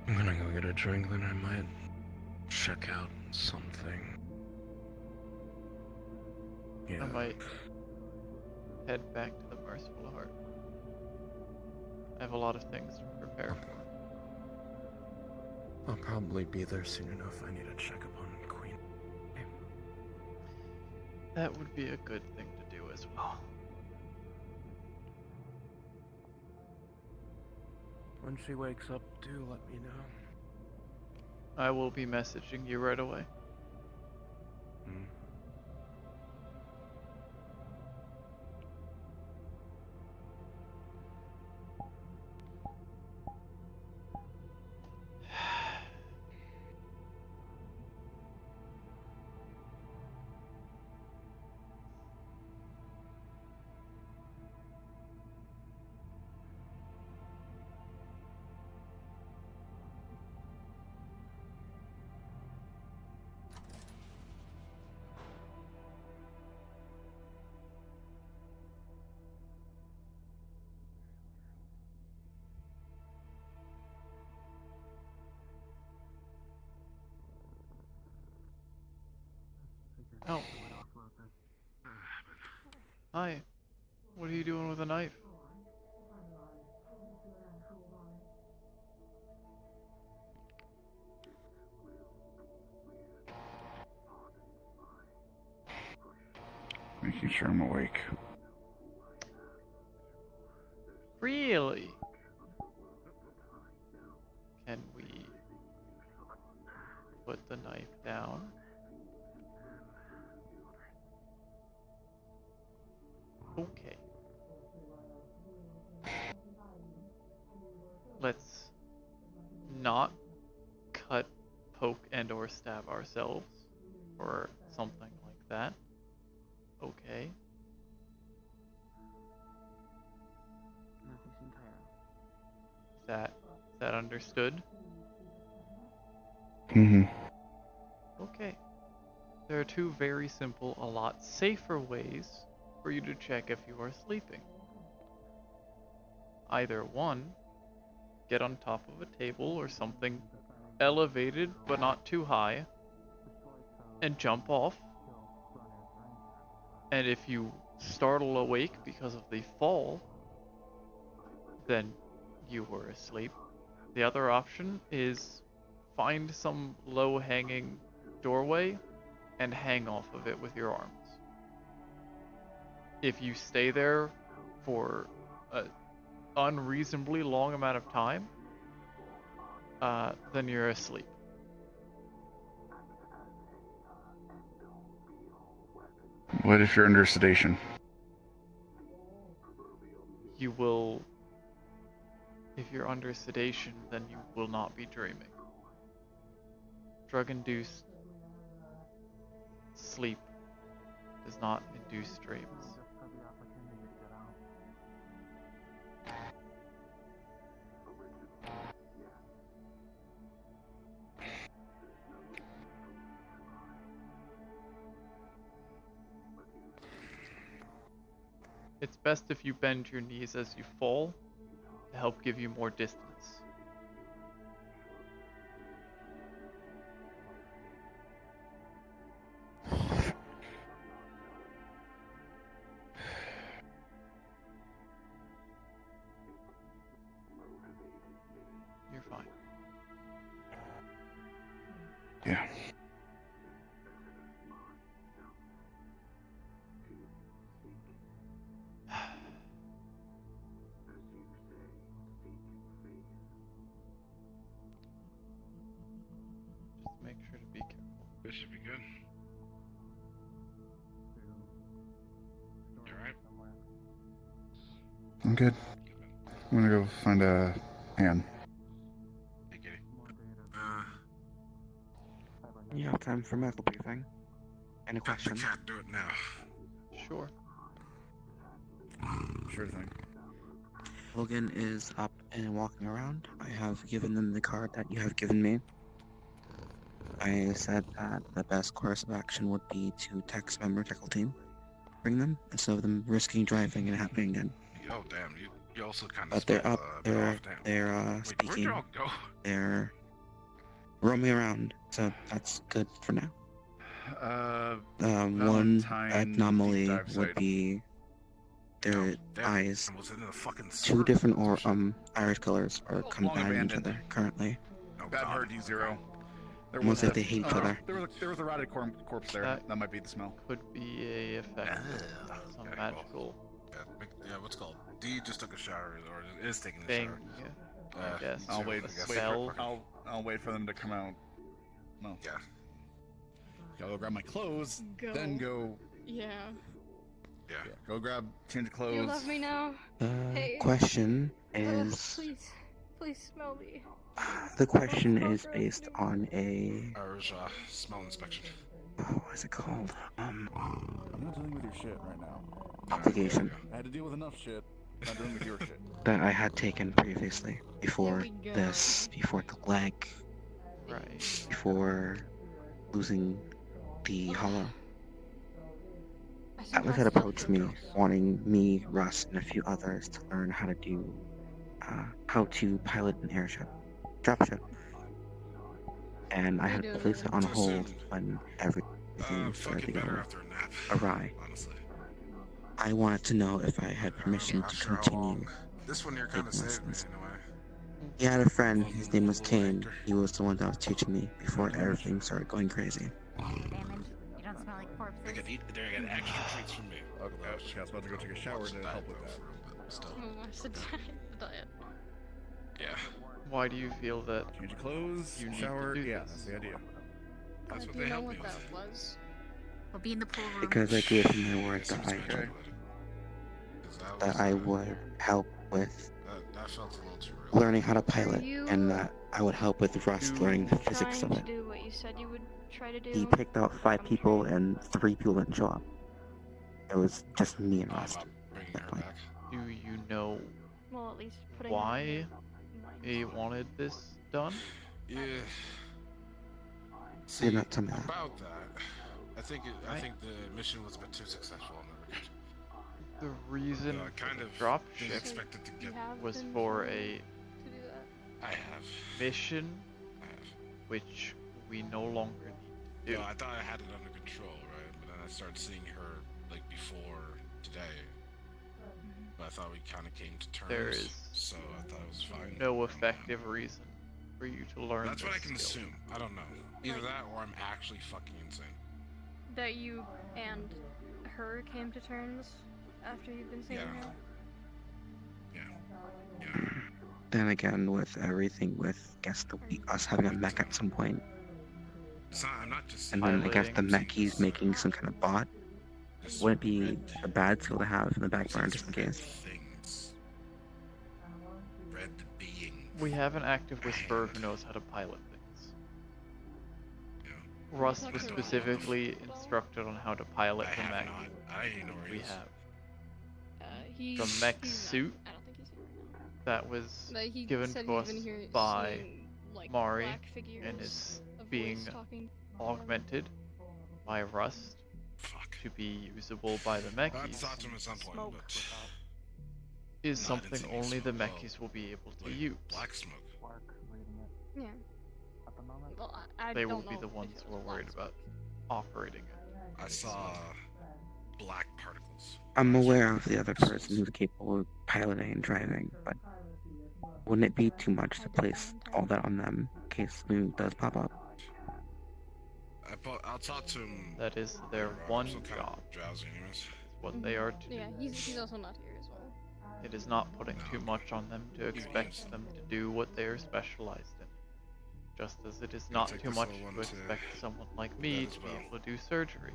I'm gonna go get a drink, then I might check out something. Yeah. I might head back to the Merciful Heart. I have a lot of things to prepare for. I'll probably be there soon enough. I need to check up on Queen. That would be a good thing to do as well. When she wakes up, do let me know. I will be messaging you right away. Oh. Hi. What are you doing with a knife? Making sure I'm awake. Really? Can we put the knife down? Okay. Let's not cut, poke, and or stab ourselves, or something like that. Okay. Is that understood? Mm-hmm. Okay. There are two very simple, a lot safer ways for you to check if you are sleeping. Either one, get on top of a table or something elevated but not too high and jump off. And if you startle awake because of the fall, then you were asleep. The other option is find some low-hanging doorway and hang off of it with your arms. If you stay there for an unreasonably long amount of time, then you're asleep. What if you're under sedation? You will, if you're under sedation, then you will not be dreaming. Drug-induced sleep does not induce dreams. It's best if you bend your knees as you fall to help give you more distance. You're fine. Yeah. Just make sure to be careful. This should be good. You alright? I'm good. I'm gonna go find a hand. Hey, Kitty. You have time for medical briefing. Any Let the questions? cat do it now. Sure. Sure thing. Logan is up and walking around. I have given them the card that you have given me. I said that the best course of action would be to text member tackle team, bring them instead of them risking driving and happening again. Oh, damn. You also kind of But they're up. They're Wait, speaking. where'd y'all go? They're roaming around, so that's good for now. One Valentine anomaly deep dive would site. be their That eyes. was in the fucking Two sewer. different iris colors are Long combining each abandoned. other currently. Oh, Bad God. heard D0. There Almost was like they hate each other. There was a rotted corpse there. That might be the smell. Could be a effect Ugh. of some Okay, magical Yeah, what's it called? D just took a shower, or is taking a thing. shower. I guess. I'll wait. A Wait spell. I'll wait for them to come out. No. Yeah. Go grab my clothes. Go. Then go. Yeah. Yeah. Go grab, change You clothes. love me now? Hey. Question Ugh, is please smell me. the question is based on a Irish smell inspection. what is it called? I'm not dealing with your shit right now. Obligation I had to deal with enough shit. I'm not dealing with your shit. that I had taken previously before Here we go. this, before the leg, Right. before losing the hollow. I think Atlas I'll had still approached feel me, wanting me, Russ, and a few others to learn how to do, how to pilot an airship, dropship. And I had doing placed it on Too hold soon. when everything started to Fucking better go after a nap. awry. Honestly. I wanted to know if I had permission to Not sure how continue. long. This one here kind of taking saved me lessons. in a way. He had a friend, his name was Kane. He was the one that was teaching me before everything started going crazy. Damage. You don't smell like corpses. They get extra treats from me. Okay, I was about to go take a shower to help with that. Still. Oh, I said diet. Yeah. Why do you feel that Change clothes, you need shower. to do Yeah, this? that's the idea. That's what Do they you know helped what me that with. was? We'll be in the pool room. Because I gave him my word Seems that much Okay. I would help with That felt a little too real. learning how to pilot, you and that I would help with Russ learning the physics Trying of to it. do what you said you would try to do. He picked out 5 people, and 3 people didn't show up. It was just me and Russ. Bringing her back. Do you know Well, at least putting why he wanted this done? Yeah. See, You're not telling me that. about that, I think the mission was a bit too successful on the record. The reason I kind of drop didn't ship expect it to get. was for a I have. mission I have. which we no longer need to do. No, I thought I had it under control, right? But then I started seeing her like before today. But I thought we kind of came to terms. There is so I thought it was fine. no effective reason for you to learn. That's what I can skill. assume. I don't know. Either that or I'm actually fucking insane. That you and her came to terms after you've been seeing her? Yeah. Then again, with everything, with us having a mech at some point, It's not, I'm not just. and then I guess the mech he's making some kind of bot, wouldn't be a bad skill to have in the back burner just in case. Things. Red being. We have an active whisperer who knows how to pilot things. Russ was specifically instructed on how to pilot the mech. I didn't know where We he was. have the mech suit I don't think he's here right now. that was But he given said to he's us been here by seeing, like, Mari black figures, and is a being voice talking augmented by Rust to be usable by the I'd mechis talk to him at some point, but is No, I didn't something see any only the smoke. mechis will be able to Like, use. black smoke. Yeah. Well, I They don't will be know the if ones it who are was worried black about operating it. I saw black particles. I'm aware of the other person who's capable of piloting and driving, but wouldn't it be too much to place all that on them in case something does pop up? I'll talk to him. That is their later on. one I'm still kind job. of drowsy, anyways. It's what they are to do. Yeah, he's also not here as well. It is not putting too much on them to expect them to do what they are specialized in. Just as it is not take too this much little one to to expect someone like me bed as to be well. able to do surgery.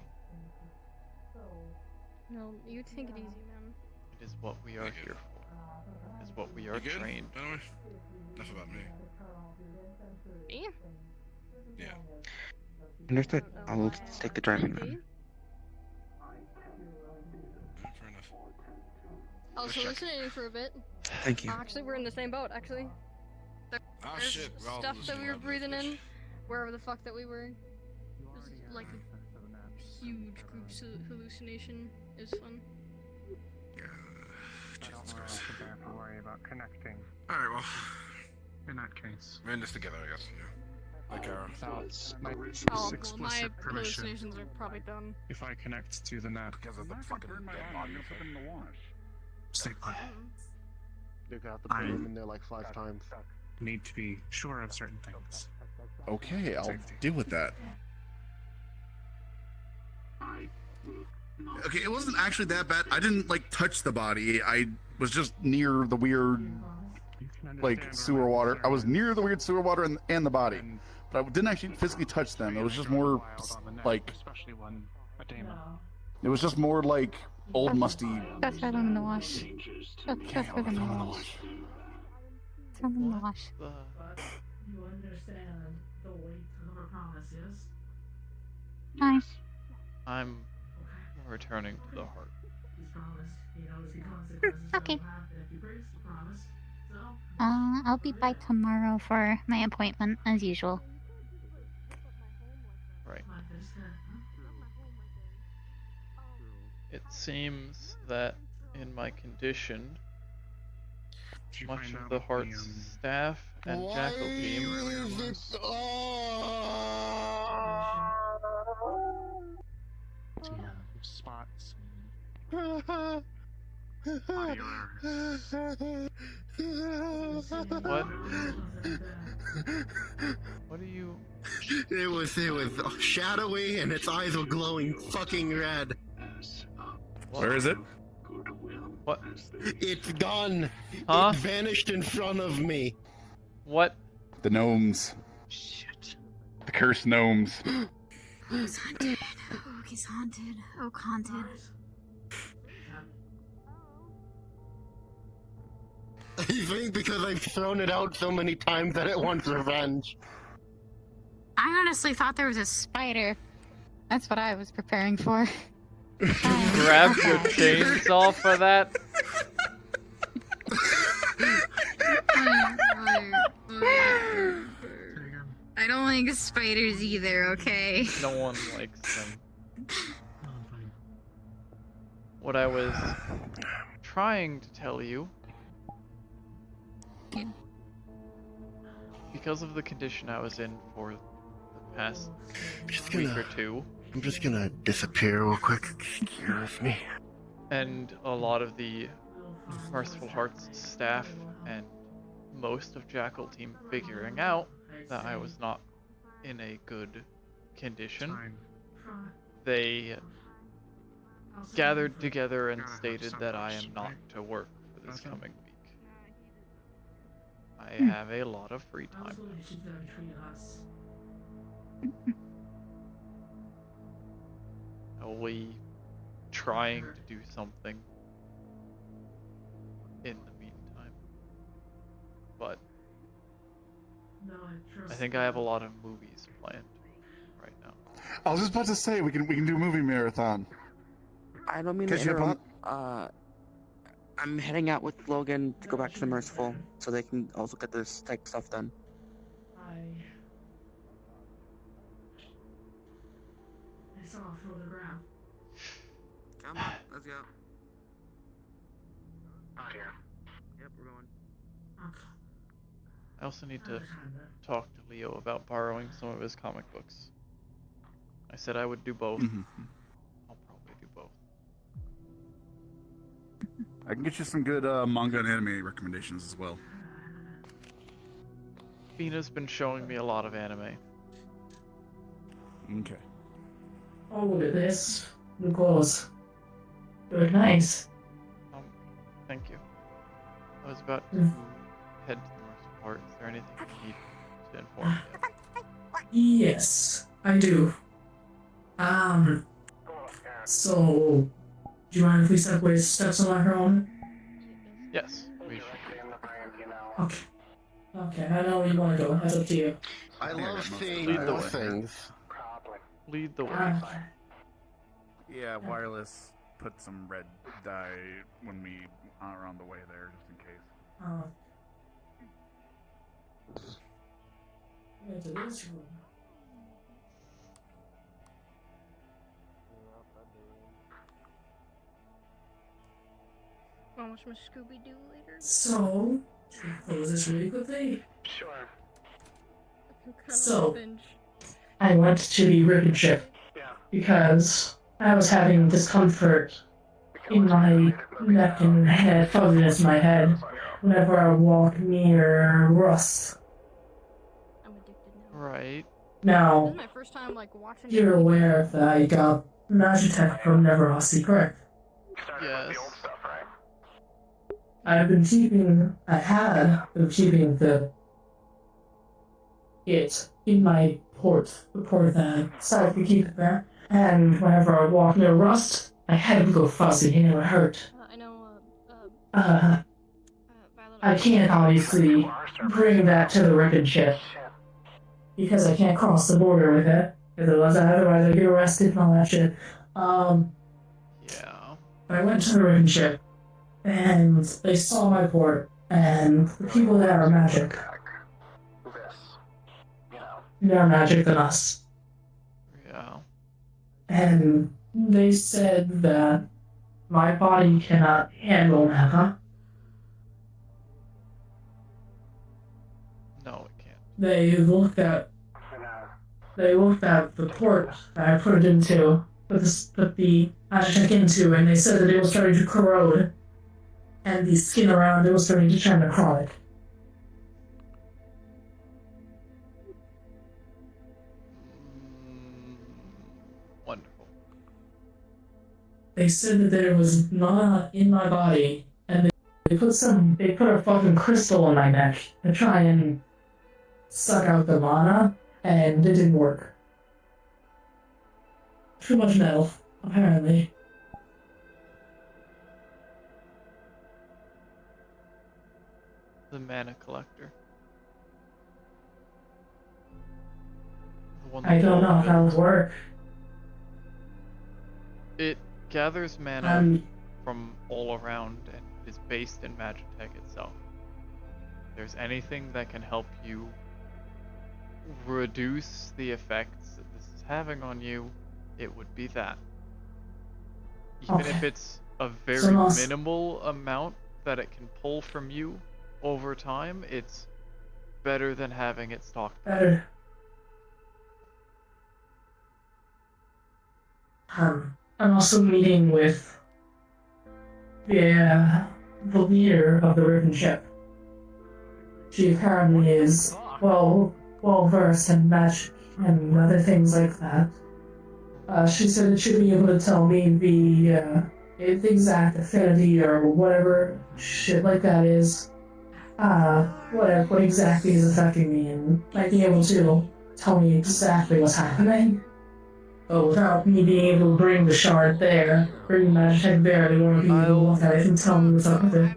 No, you take it easy, man. It is what we are here for. It is what we are You good? trained. By the way, enough about me. Me? Yeah. Understood. I'll take the driving then. Fair enough. I was Just hallucinating for a bit. Thank you. Actually, we're in the same boat, actually. Oh There's shit, we're all stuff that we were hallucinating, breathing bitch. in, wherever the fuck that we were. It was like a huge group hallucination. It was fun. Jesus Christ. have to worry about connecting. Alright, well, In that case. we're in this together, I guess. Yeah. Like Cairo. Without my Oh, well, my explicit permission. hallucinations are probably done. If I connect to the net. Because of the fucking dead body. Stay put. They got to put him in there like 5 times. Need to be sure of certain things. Okay, I'll Safety. deal with that. Okay, it wasn't actually that bad. I didn't like touch the body. I was just near the weird like sewer water. I was near the weird sewer water and the body, but I didn't actually physically touch them. It was just more like Especially when a daemon. it was just more like old musty. That's right on the wash. That's right on the wash. It's on the wash. You understand the weight of our promises? Hi. I'm returning to the heart. He's promised. He knows the consequences Okay. that will happen if he breaks the promise. So, I'll be by tomorrow for my appointment, as usual. Right. like this, It seems that in my condition, much of the heart's staff and jackal team Spots. What? What are you? It was shadowy and its eyes were glowing fucking red. Where is it? What? It's gone. Huh? It vanished in front of me. What? The gnomes. Shit. The cursed gnomes. Oak's haunted. Oak is haunted. Oak haunted. I think because I've thrown it out so many times that it wants revenge. I honestly thought there was a spider. That's what I was preparing for. Grab your chainsaw for that? I don't like spiders either, okay? No one likes them. What I was trying to tell you, Yeah. because of the condition I was in for the past Just week gonna- or two, I'm just gonna disappear real quick. Excuse me. and a lot of the Merciful Hearts staff and most of Jackal team figuring out that I was not in a good condition, they gathered together and stated that I am not to work for this coming week. I have a lot of free time now. I'll be trying to do something in the meantime. But I think I have a lot of movies planned right now. I was just about to say we can do a movie marathon. I don't mean to 'Cause you have interrupt. I'm heading out with Logan to go back to the Merciful so they can also get this tech stuff done. I saw a photograph. Come on, let's go. Oh dear. Yep, we're going. I also need to talk to Leo about borrowing some of his comic books. I said I would do both. I'll probably do both. I can get you some good manga and anime recommendations as well. Fina's been showing me a lot of anime. Okay. Oh, look at this. New clothes. Very nice. Thank you. I was about to head to the Merciful Heart. Is there anything you need to inform me of? Yes, I do. So, do you mind if we separate steps on our own? Yes, we should. Okay. Okay, I know where you want to go. That's up to you. I love seeing Lead the more way. things. Lead the way. Okay. Yeah, wireless put some red dye when we are on the way there, just in case. Into this room. Wanna watch my Scooby Doo later? So, should we close this really quickly? Sure. So, I went to the ribbon ship because I was having discomfort in my neck and head, fuzziness in my head, whenever I walk near Russ. Right. Now, This is my first time like watching. you're aware that I got Magitech from Neverossi, correct? Yes. I had been keeping it in my port, the port that so I could keep it there. And whenever I would walk near Rust, I had to go fuzzy and it would hurt. I know. I can't obviously bring that to the wreckage ship because I can't cross the border with it. Otherwise I get arrested and all that shit. Yeah. I went to the wreckage ship and they saw my port and the people there are magic. More magic than us. Yeah. And they said that my body cannot handle Neva. No, it can't. They looked at the port that I put it into, put the Aztec into, and they said that it was starting to corrode, and the skin around it was starting to turn necrotic. Wonderful. They said that there was mana in my body, and they put a fucking crystal in my neck to try and suck out the mana, and it didn't work. Too much metal, apparently. The mana collector. The one I that don't know Paul how it built. would work. It gathers mana from all around and is based in Magitech itself. If there's anything that can help you reduce the effects that this is having on you, it would be that. Even if Okay. it's a So very not- minimal amount that it can pull from you over time, it's better than having it stocked. Better. I'm also meeting with the leader of the Riven ship. She apparently is well versed in magic and other things like that. She said that she'd be able to tell me the exact affinity or whatever shit like that is. What exactly is affecting me, and might be able to tell me exactly what's happening. But without me being able to bring the shard there, bring the magic there, they won't be able to look at it and tell me what's up with it.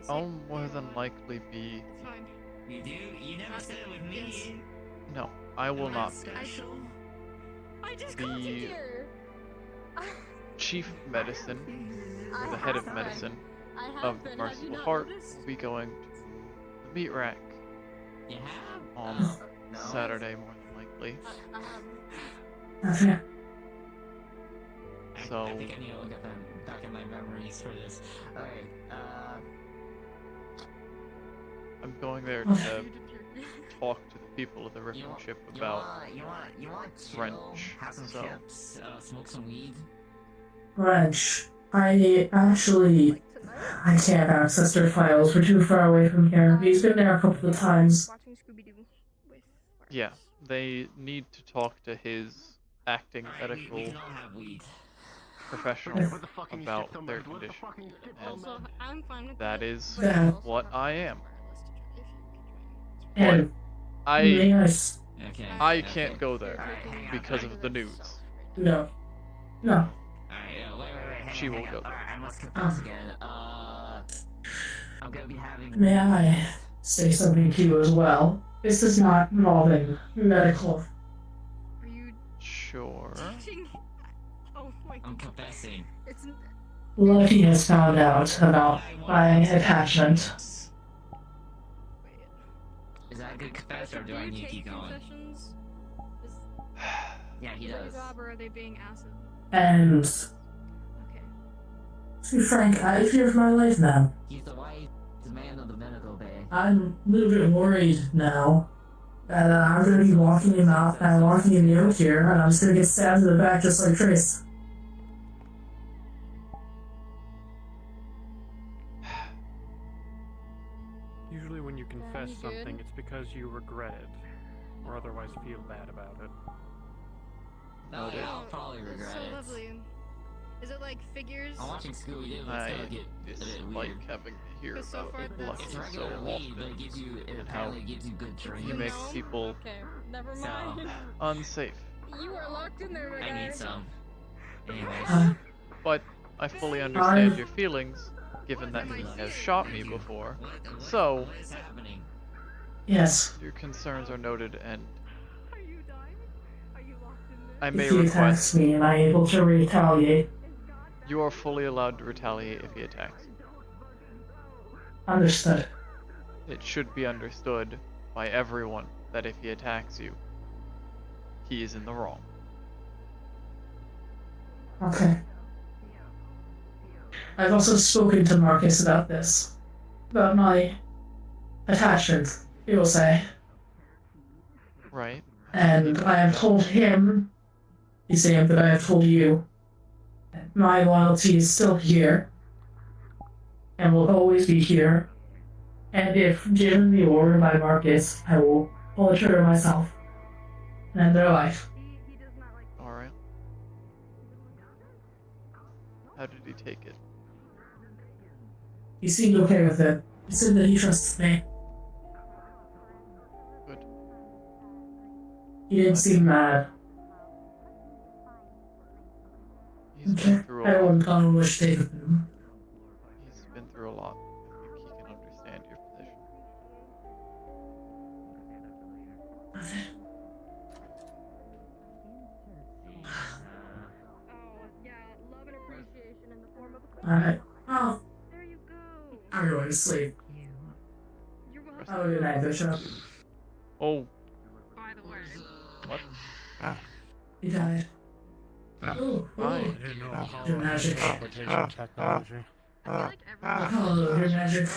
I'll more than likely be. Fine. You do? You never said it with me. No, I will not be. I just called you The here. chief medicine, or the head of medicine I have of the been. Have you Merciful not Heart noticed? will be going to the meat rack You have? on Saturday, more than likely. Okay. So I think I need to look at them back in my memories for this. Alright, I'm going there to talk to the people of the Riven ship about you want chill, French. have some So chips, smoke some weed. Wrench. I can't access their files. We're too far away from here. He's been there a couple of times. Watching Scooby-Doo with yeah, they need to talk to his acting medical We can all have weed. professional about their condition, and Also, I'm fine with that that. is but I also what have I to am. fire list to join if you could join me. But And I yes. I can't go there because of the news. No. No. Alright, wait, She will go. I must confess again. I'm gonna be having. May I say something to you as well? This is not involving medical. Are you Sure. teaching? Oh my god. I'm confessing. It's Lucky has found out about my attachment. Is that a good confession, or do I need to keep going? Confessions? Yeah, he Is that does. your job, or are they being acid? And Okay. to be frank, I fear for my life now. He's the wise man of the medical bay. I'm a little bit worried now that I'm gonna be walking him out and walking in the oak here, and I'm just gonna get stabbed in the back just like Trace. Usually when you confess you something, good? it's because you regret it, or otherwise feel bad about it. No, Noted. yeah, I'll probably That's regret so it. lovely. Is it like figures? I'm watching Scooby-Doo, it's I gonna get a bit dislike weird. having to hear But so about far Lucky It's so regular weed, but it often, gives you, it and how apparently gives you good dreams. he makes No? people Okay, never So, mind. unsafe. You are locked in there, my I guy. need some. Anyways. But I fully understand your feelings, given that he has shot me before. So What is happening? Yes. your concerns are noted, and Are you dying? Are you locked in there? I may If he attacks request me, am I able to retaliate? you are fully allowed to retaliate if he attacks you. Understood. It should be understood by everyone that if he attacks you, he is in the wrong. Okay. I've also spoken to Marcus about this. About my attachment, he will say. Right? And I have told him the same that I have told you. That my loyalty is still here. And will always be here. And if given the order by Marcus, I will pull the trigger myself. And end their life. Alright. How did he take it? He seemed okay with it. He said that he trusts me. Good. He didn't seem mad. He's Okay. been through I a don't lot. know which state of him. He's been through a lot. I think he can understand your position. Oh, yeah, love and appreciation in the form of a Alright. Oh, There you go. I'm going to sleep. You're Have a good night, Bishop. Oh, What? He died. Oh, I oh. didn't know Your Apollo had magic. teleportation technology. Apollo, your magic.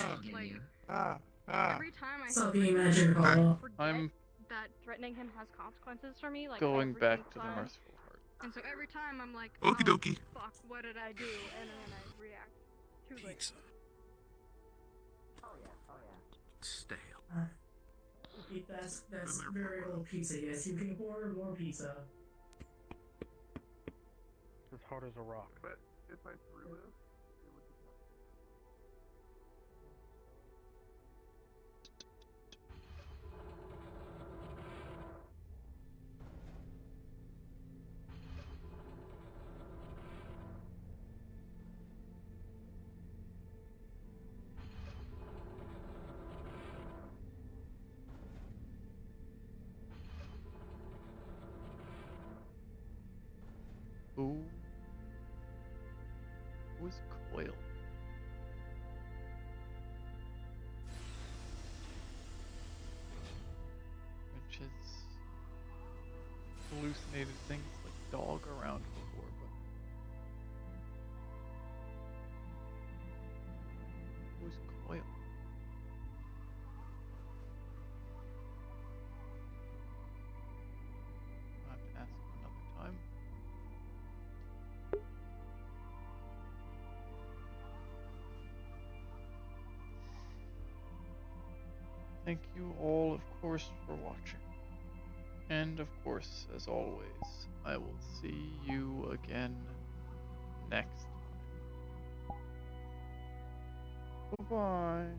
Every time I Stop say being something, magic, Apollo. I'm that threatening him has consequences for me, like going every back single to the time. merciful heart. And so every time I'm like, Okie oh, dokie. fuck, what did I do? And then I react too late. Stale. That's very old pizza. Yes, you can order more pizza. As hard as a rock. But if I threw this, it would be Who was Coil? Which has hallucinated things like dog around before, but who's Coil? I'll have to ask him another time. Thank you all, of course, for watching. And of course, as always, I will see you again next time. Bye-bye.